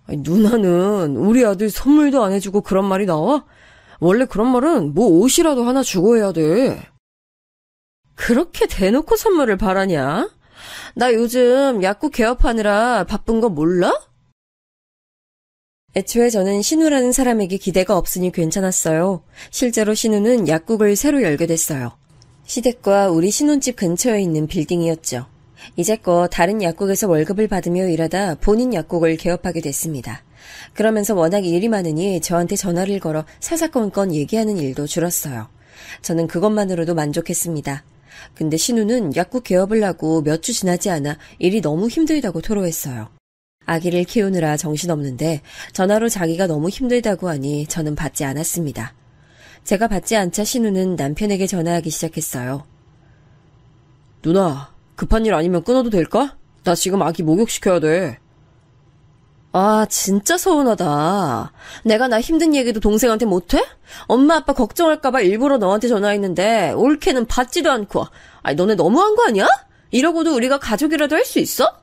누나는 우리 아들 선물도 안 해주고 그런 말이 나와? 원래 그런 말은 뭐 옷이라도 하나 주고 해야 돼. 그렇게 대놓고 선물을 바라냐? 나 요즘 약국 개업하느라 바쁜 거 몰라? 애초에 저는 신우라는 사람에게 기대가 없으니 괜찮았어요. 실제로 신우는 약국을 새로 열게 됐어요. 시댁과 우리 신혼집 근처에 있는 빌딩이었죠. 이제껏 다른 약국에서 월급을 받으며 일하다 본인 약국을 개업하게 됐습니다. 그러면서 워낙 일이 많으니 저한테 전화를 걸어 사사건건 얘기하는 일도 줄었어요. 저는 그것만으로도 만족했습니다. 근데 신우는 약국 개업을 하고 몇 주 지나지 않아 일이 너무 힘들다고 토로했어요. 아기를 키우느라 정신없는데 전화로 자기가 너무 힘들다고 하니 저는 받지 않았습니다. 제가 받지 않자 신우는 남편에게 전화하기 시작했어요. 누나, 급한 일 아니면 끊어도 될까? 나 지금 아기 목욕시켜야 돼. 아, 진짜 서운하다. 내가 나 힘든 얘기도 동생한테 못해? 엄마 아빠 걱정할까봐 일부러 너한테 전화했는데 올케는 받지도 않고. 아니, 너네 너무한 거 아니야? 이러고도 우리가 가족이라도 할 수 있어?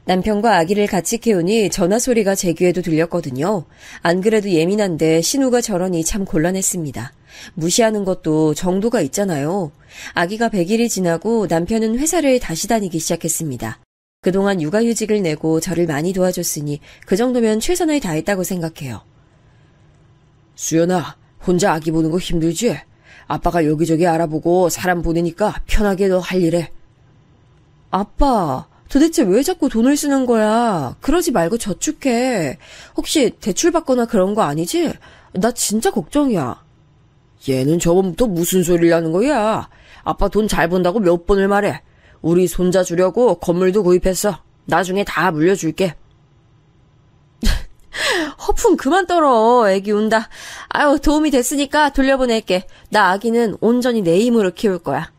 남편과 아기를 같이 키우니 전화 소리가 제 귀에도 들렸거든요. 안 그래도 예민한데 신우가 저러니 참 곤란했습니다. 무시하는 것도 정도가 있잖아요. 아기가 100일이 지나고 남편은 회사를 다시 다니기 시작했습니다. 그동안 육아휴직을 내고 저를 많이 도와줬으니 그 정도면 최선을 다했다고 생각해요. 수연아, 혼자 아기 보는 거 힘들지? 아빠가 여기저기 알아보고 사람 보내니까 편하게 너 할 일해. 아빠, 도대체 왜 자꾸 돈을 쓰는 거야? 그러지 말고 저축해. 혹시 대출 받거나 그런 거 아니지? 나 진짜 걱정이야. 얘는 저번부터 무슨 소리를 하는 거야? 아빠 돈 잘 번다고 몇 번을 말해. 우리 손자 주려고 건물도 구입했어. 나중에 다 물려줄게. 허풍 그만 떨어. 애기 운다. 아유, 도움이 됐으니까 돌려보낼게. 나 아기는 온전히 내 힘으로 키울 거야.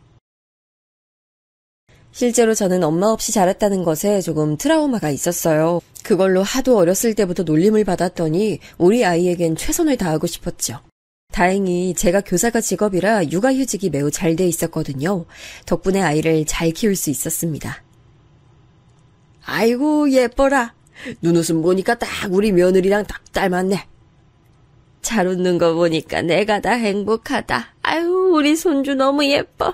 실제로 저는 엄마 없이 자랐다는 것에 조금 트라우마가 있었어요. 그걸로 하도 어렸을 때부터 놀림을 받았더니 우리 아이에겐 최선을 다하고 싶었죠. 다행히 제가 교사가 직업이라 육아휴직이 매우 잘 돼 있었거든요. 덕분에 아이를 잘 키울 수 있었습니다. 아이고 예뻐라. 눈웃음 보니까 딱 우리 며느리랑 딱 닮았네. 잘 웃는 거 보니까 내가 다 행복하다. 아유, 우리 손주 너무 예뻐.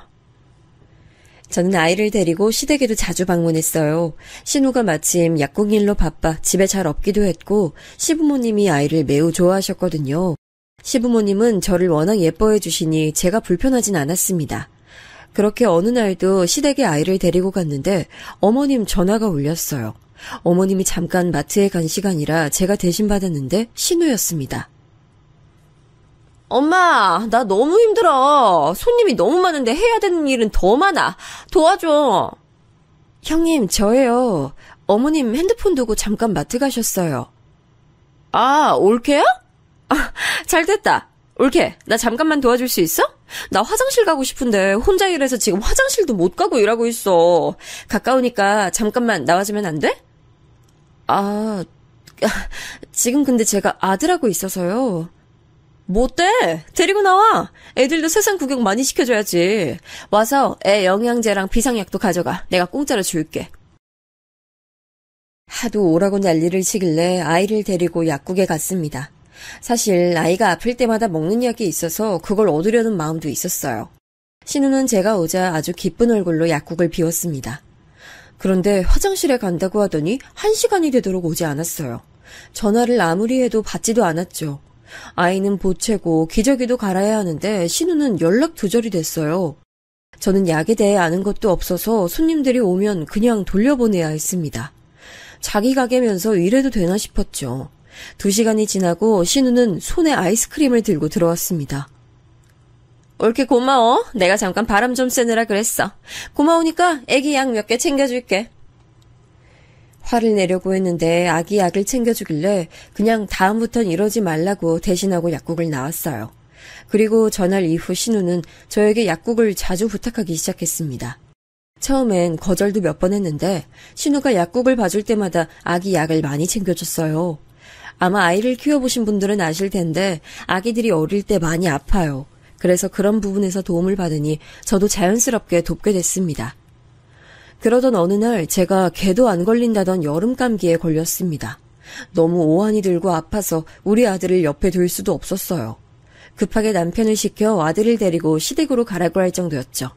저는 아이를 데리고 시댁에도 자주 방문했어요. 신우가 마침 약국일로 바빠 집에 잘 없기도 했고 시부모님이 아이를 매우 좋아하셨거든요. 시부모님은 저를 워낙 예뻐해 주시니 제가 불편하진 않았습니다. 그렇게 어느 날도 시댁에 아이를 데리고 갔는데 어머님 전화가 울렸어요. 어머님이 잠깐 마트에 간 시간이라 제가 대신 받았는데 신우였습니다. 엄마, 나 너무 힘들어. 손님이 너무 많은데 해야 되는 일은 더 많아. 도와줘. 형님, 저예요. 어머님 핸드폰 두고 잠깐 마트 가셨어요. 아, 올케야? 아, 잘 됐다. 올케, 나 잠깐만 도와줄 수 있어? 나 화장실 가고 싶은데 혼자 일해서 지금 화장실도 못 가고 일하고 있어. 가까우니까 잠깐만 나와주면 안 돼? 지금 근데 제가 아들하고 있어서요. 뭐 어때? 데리고 나와. 애들도 세상 구경 많이 시켜줘야지. 와서 애 영양제랑 비상약도 가져가. 내가 공짜로 줄게. 하도 오라고 난리를 치길래 아이를 데리고 약국에 갔습니다. 사실 아이가 아플 때마다 먹는 약이 있어서 그걸 얻으려는 마음도 있었어요. 신우는 제가 오자 아주 기쁜 얼굴로 약국을 비웠습니다. 그런데 화장실에 간다고 하더니 1시간이 되도록 오지 않았어요. 전화를 아무리 해도 받지도 않았죠. 아이는 보채고 기저귀도 갈아야 하는데 신우는 연락 두절이 됐어요. 저는 약에 대해 아는 것도 없어서 손님들이 오면 그냥 돌려보내야 했습니다. 자기 가게면서 이래도 되나 싶었죠. 2시간이 지나고 신우는 손에 아이스크림을 들고 들어왔습니다. 올케 고마워. 내가 잠깐 바람 좀 쐬느라 그랬어. 고마우니까 애기 약 몇 개 챙겨줄게. 화를 내려고 했는데 아기 약을 챙겨주길래 그냥 다음부턴 이러지 말라고 대신하고 약국을 나왔어요. 그리고 전날 이후 신우는 저에게 약국을 자주 부탁하기 시작했습니다. 처음엔 거절도 몇 번 했는데 신우가 약국을 봐줄 때마다 아기 약을 많이 챙겨줬어요. 아마 아이를 키워보신 분들은 아실 텐데 아기들이 어릴 때 많이 아파요. 그래서 그런 부분에서 도움을 받으니 저도 자연스럽게 돕게 됐습니다. 그러던 어느 날 제가 개도 안 걸린다던 여름 감기에 걸렸습니다. 너무 오한이 들고 아파서 우리 아들을 옆에 둘 수도 없었어요. 급하게 남편을 시켜 아들을 데리고 시댁으로 가라고 할 정도였죠.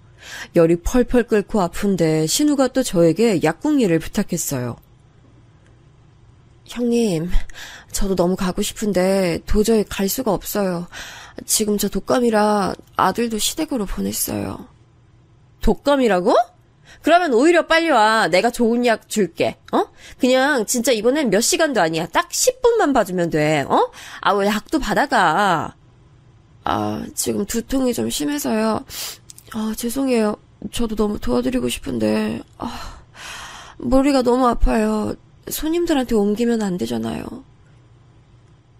열이 펄펄 끓고 아픈데 신우가 또 저에게 약국 일을 부탁했어요. 형님, 저도 너무 가고 싶은데 도저히 갈 수가 없어요. 지금 저 독감이라 아들도 시댁으로 보냈어요. 독감이라고? 그러면 오히려 빨리 와. 내가 좋은 약 줄게. 그냥 진짜 이번엔 몇 시간도 아니야. 딱 10분만 봐주면 돼. 왜 약도 받아가. 지금 두통이 좀 심해서요. 죄송해요. 저도 너무 도와드리고 싶은데 머리가 너무 아파요. 손님들한테 옮기면 안 되잖아요.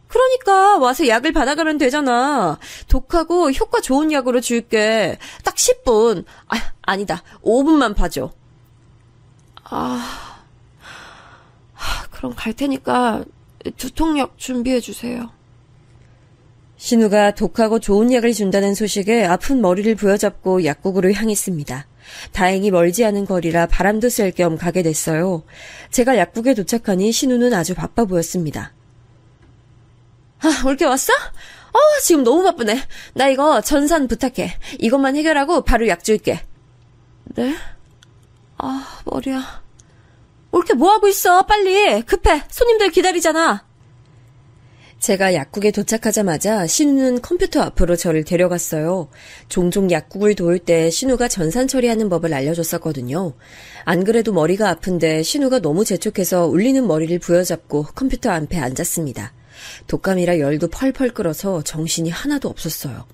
그러니까 와서 약을 받아가면 되잖아. 독하고 효과 좋은 약으로 줄게. 딱 10분. 아니다. 5분만 봐줘. 그럼 갈 테니까 두통약 준비해 주세요. 신우가 독하고 좋은 약을 준다는 소식에 아픈 머리를 부여잡고 약국으로 향했습니다. 다행히 멀지 않은 거리라 바람도 쐴 겸 가게 됐어요. 제가 약국에 도착하니 신우는 아주 바빠 보였습니다. 올게 왔어? 지금 너무 바쁘네. 나 이거 전산 부탁해. 이것만 해결하고 바로 약 줄게. 네? 머리야. 올게 뭐하고 있어? 빨리. 급해. 손님들 기다리잖아. 제가 약국에 도착하자마자 신우는 컴퓨터 앞으로 저를 데려갔어요. 종종 약국을 도울 때 신우가 전산 처리하는 법을 알려줬었거든요. 안 그래도 머리가 아픈데 신우가 너무 재촉해서 울리는 머리를 부여잡고 컴퓨터 앞에 앉았습니다. 독감이라 열도 펄펄 끓어서 정신이 하나도 없었어요.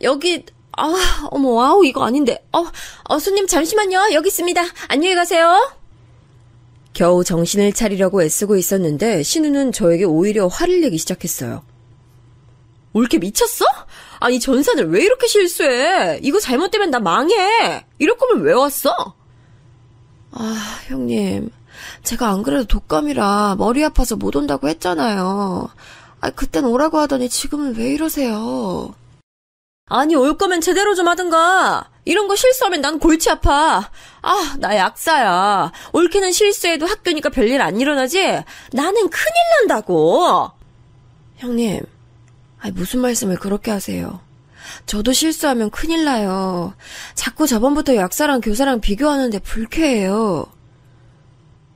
여기 이거 아닌데. 손님 잠시만요. 여기 있습니다. 안녕히 가세요. 겨우 정신을 차리려고 애쓰고 있었는데 신우는 저에게 오히려 화를 내기 시작했어요. 올케 미쳤어? 아니 전산을 왜 이렇게 실수해? 이거 잘못되면 나 망해. 이럴 거면 왜 왔어? 형님. 제가 안 그래도 독감이라 머리 아파서 못 온다고 했잖아요. 그땐 오라고 하더니 지금은 왜 이러세요? 아니 올 거면 제대로 좀 하든가. 이런 거 실수하면 난 골치 아파. 나 약사야. 올케는 실수해도 학교니까 별일 안 일어나지? 나는 큰일 난다고. 형님, 무슨 말씀을 그렇게 하세요? 저도 실수하면 큰일 나요. 자꾸 저번부터 약사랑 교사랑 비교하는데 불쾌해요.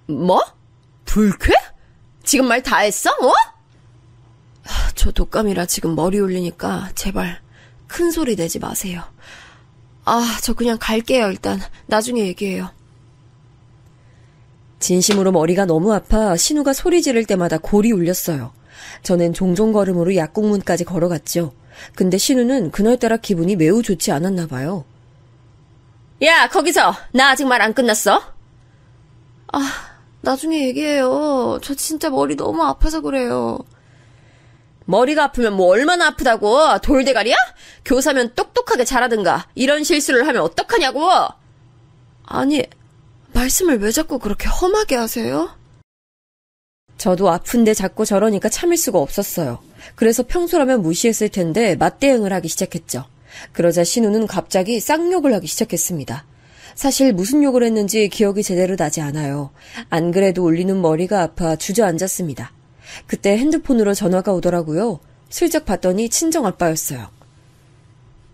뭐? 불쾌? 지금 말 다 했어? 저 독감이라 지금 머리 울리니까 제발 큰 소리 내지 마세요. 저 그냥 갈게요. 일단 나중에 얘기해요. 진심으로 머리가 너무 아파 신우가 소리 지를 때마다 골이 울렸어요. 저는 종종 걸음으로 약국문까지 걸어갔죠. 근데 신우는 그날따라 기분이 매우 좋지 않았나 봐요. 야, 거기서! 나 아직 말 안 끝났어? 나중에 얘기해요. 저 진짜 머리 너무 아파서 그래요. 머리가 아프면 뭐 얼마나 아프다고? 돌대가리야? 교사면 똑똑하게 잘하든가. 이런 실수를 하면 어떡하냐고? 아니, 말씀을 왜 자꾸 그렇게 험하게 하세요? 저도 아픈데 자꾸 저러니까 참을 수가 없었어요. 그래서 평소라면 무시했을 텐데 맞대응을 하기 시작했죠. 그러자 신우는 갑자기 쌍욕을 하기 시작했습니다. 사실 무슨 욕을 했는지 기억이 제대로 나지 않아요. 안 그래도 울리는 머리가 아파 주저앉았습니다. 그때 핸드폰으로 전화가 오더라고요. 슬쩍 봤더니 친정아빠였어요.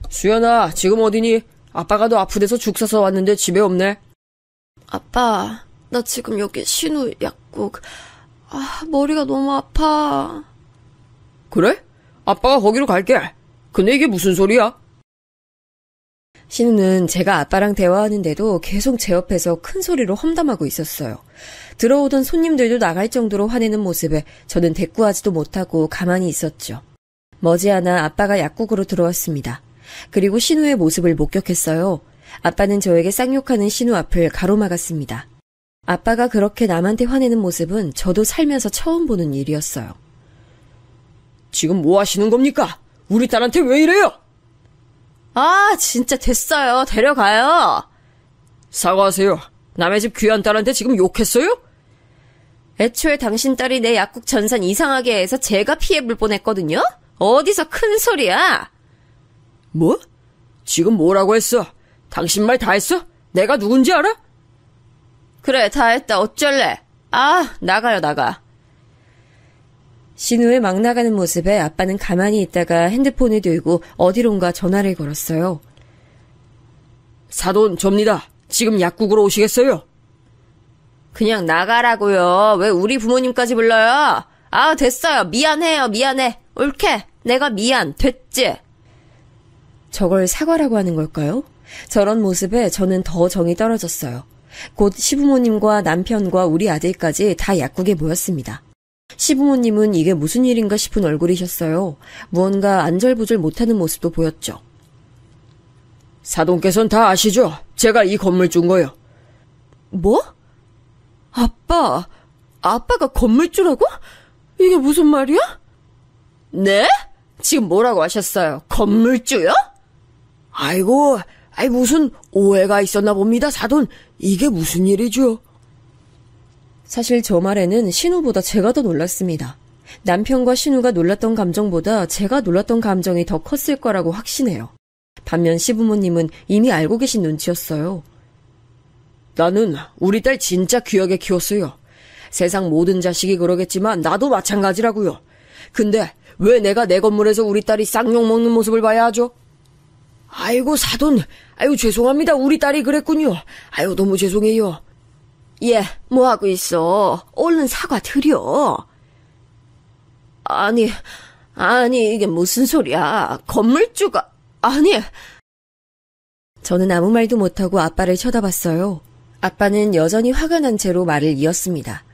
수연아, 지금 어디니? 아빠가 너 아프대서 죽 사서 왔는데 집에 없네. 아빠, 나 지금 여기 신우 약국. 머리가 너무 아파. 그래? 아빠가 거기로 갈게. 근데 이게 무슨 소리야? 신우는 제가 아빠랑 대화하는데도 계속 제 옆에서 큰 소리로 험담하고 있었어요. 들어오던 손님들도 나갈 정도로 화내는 모습에 저는 대꾸하지도 못하고 가만히 있었죠. 머지않아 아빠가 약국으로 들어왔습니다. 그리고 신우의 모습을 목격했어요. 아빠는 저에게 쌍욕하는 신우 앞을 가로막았습니다. 아빠가 그렇게 남한테 화내는 모습은 저도 살면서 처음 보는 일이었어요. 지금 뭐 하시는 겁니까? 우리 딸한테 왜 이래요? 진짜 됐어요. 데려가요. 사과하세요. 남의 집 귀한 딸한테 지금 욕했어요? 애초에 당신 딸이 내 약국 전산 이상하게 해서 제가 피해볼 뻔했거든요? 어디서 큰 소리야? 뭐? 지금 뭐라고 했어? 당신 말 다 했어? 내가 누군지 알아? 그래, 다 했다. 어쩔래? 나가요, 나가. 신우의 막 나가는 모습에 아빠는 가만히 있다가 핸드폰을 들고 어디론가 전화를 걸었어요. 사돈 접니다. 지금 약국으로 오시겠어요? 그냥 나가라고요. 왜 우리 부모님까지 불러요? 됐어요. 미안해요. 미안해. 옳게. 내가 미안. 됐지? 저걸 사과라고 하는 걸까요? 저런 모습에 저는 더 정이 떨어졌어요. 곧 시부모님과 남편과 우리 아들까지 다 약국에 모였습니다. 시부모님은 이게 무슨 일인가 싶은 얼굴이셨어요. 무언가 안절부절 못하는 모습도 보였죠. 사돈께서는 다 아시죠? 제가 이 건물주인 거요. 뭐? 아빠가 건물주라고? 이게 무슨 말이야? 네? 지금 뭐라고 하셨어요? 건물주요? 아이고, 무슨 오해가 있었나 봅니다, 사돈. 이게 무슨 일이죠? 사실 저 말에는 신우보다 제가 더 놀랐습니다. 남편과 신우가 놀랐던 감정보다 제가 놀랐던 감정이 더 컸을 거라고 확신해요. 반면 시부모님은 이미 알고 계신 눈치였어요. 나는 우리 딸 진짜 귀하게 키웠어요. 세상 모든 자식이 그러겠지만 나도 마찬가지라고요. 근데 왜 내가 내 건물에서 우리 딸이 쌍욕 먹는 모습을 봐야 하죠? 아이고 사돈, 죄송합니다. 우리 딸이 그랬군요. 너무 죄송해요. 얘, 뭐하고 있어? 얼른 사과 드려. 아니, 이게 무슨 소리야. 건물주가, 저는 아무 말도 못하고 아빠를 쳐다봤어요. 아빠는 여전히 화가 난 채로 말을 이었습니다.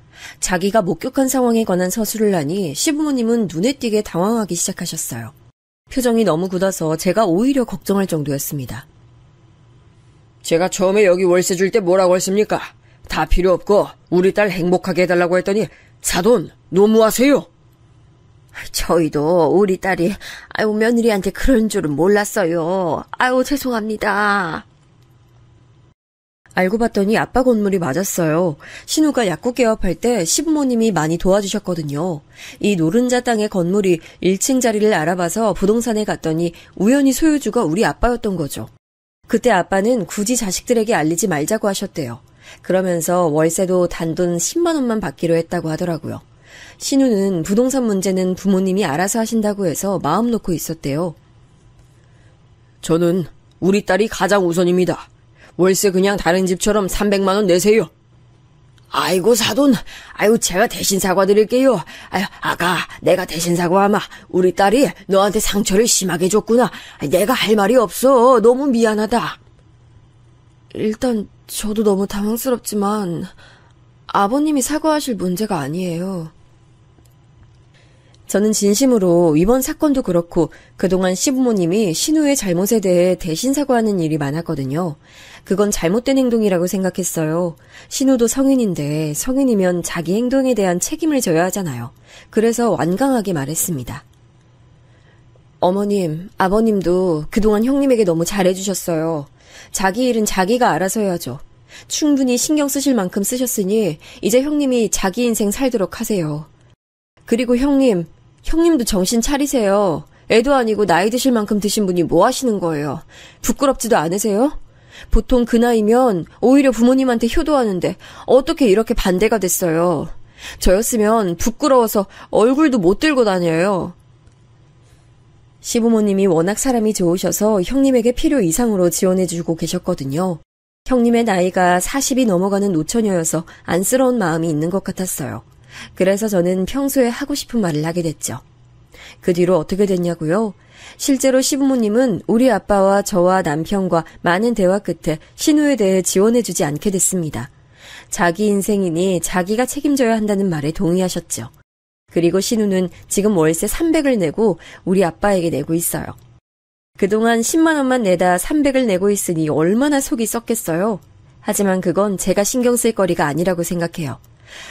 자기가 목격한 상황에 관한 서술을 하니 시부모님은 눈에 띄게 당황하기 시작하셨어요. 표정이 너무 굳어서 제가 오히려 걱정할 정도였습니다. 제가 처음에 여기 월세 줄 때 뭐라고 했습니까? 다 필요 없고 우리 딸 행복하게 해달라고 했더니 사돈 너무하세요. 저희도 우리 딸이 며느리한테 그런 줄은 몰랐어요. 죄송합니다. 알고 봤더니 아빠 건물이 맞았어요. 신우가 약국 개업할 때 시부모님이 많이 도와주셨거든요. 이 노른자 땅의 건물이 1층 자리를 알아봐서 부동산에 갔더니 우연히 소유주가 우리 아빠였던 거죠. 그때 아빠는 굳이 자식들에게 알리지 말자고 하셨대요. 그러면서 월세도 단돈 10만 원만 받기로 했다고 하더라고요. 신우는 부동산 문제는 부모님이 알아서 하신다고 해서 마음 놓고 있었대요. 저는 우리 딸이 가장 우선입니다. 월세 그냥 다른 집처럼 300만 원 내세요. 아이고 사돈, 제가 대신 사과드릴게요. 아가, 내가 대신 사과하마. 우리 딸이 너한테 상처를 심하게 줬구나. 내가 할 말이 없어. 너무 미안하다. 일단 저도 너무 당황스럽지만 아버님이 사과하실 문제가 아니에요. 저는 진심으로 이번 사건도 그렇고 그동안 시부모님이 신우의 잘못에 대해 대신 사과하는 일이 많았거든요. 그건 잘못된 행동이라고 생각했어요. 신우도 성인인데 성인이면 자기 행동에 대한 책임을 져야 하잖아요. 그래서 완강하게 말했습니다. 어머님, 아버님도 그동안 형님에게 너무 잘해주셨어요. 자기 일은 자기가 알아서 해야죠. 충분히 신경 쓰실 만큼 쓰셨으니 이제 형님이 자기 인생 살도록 하세요. 그리고 형님도 정신 차리세요. 애도 아니고 나이 드실 만큼 드신 분이 뭐 하시는 거예요? 부끄럽지도 않으세요? 보통 그 나이면 오히려 부모님한테 효도하는데 어떻게 이렇게 반대가 됐어요? 저였으면 부끄러워서 얼굴도 못 들고 다녀요. 시부모님이 워낙 사람이 좋으셔서 형님에게 필요 이상으로 지원해주고 계셨거든요. 형님의 나이가 40이 넘어가는 노처녀여서 안쓰러운 마음이 있는 것 같았어요. 그래서 저는 평소에 하고 싶은 말을 하게 됐죠. 그 뒤로 어떻게 됐냐고요? 실제로 시부모님은 우리 아빠와 저와 남편과 많은 대화 끝에 신우에 대해 지원해주지 않게 됐습니다. 자기 인생이니 자기가 책임져야 한다는 말에 동의하셨죠. 그리고 신우는 지금 월세 300을 내고 우리 아빠에게 내고 있어요. 그동안 10만 원만 내다 300을 내고 있으니 얼마나 속이 썩겠어요. 하지만 그건 제가 신경 쓸 거리가 아니라고 생각해요.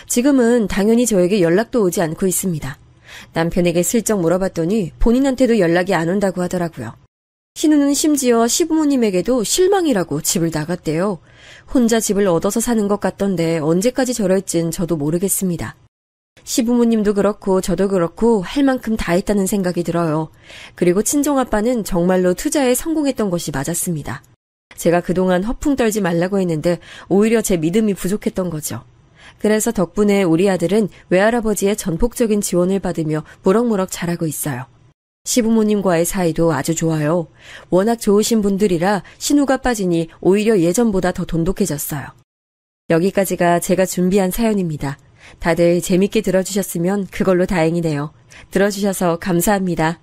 지금은 당연히 저에게 연락도 오지 않고 있습니다. 남편에게 슬쩍 물어봤더니 본인한테도 연락이 안 온다고 하더라고요. 신우는 심지어 시부모님에게도 실망이라고 집을 나갔대요. 혼자 집을 얻어서 사는 것 같던데 언제까지 저럴진 저도 모르겠습니다. 시부모님도 그렇고 저도 그렇고 할 만큼 다 했다는 생각이 들어요. 그리고 친정아빠는 정말로 투자에 성공했던 것이 맞았습니다. 제가 그동안 허풍 떨지 말라고 했는데 오히려 제 믿음이 부족했던 거죠. 그래서 덕분에 우리 아들은 외할아버지의 전폭적인 지원을 받으며 무럭무럭 자라고 있어요. 시부모님과의 사이도 아주 좋아요. 워낙 좋으신 분들이라 신우가 빠지니 오히려 예전보다 더 돈독해졌어요. 여기까지가 제가 준비한 사연입니다. 다들 재밌게 들어주셨으면 그걸로 다행이네요. 들어주셔서 감사합니다.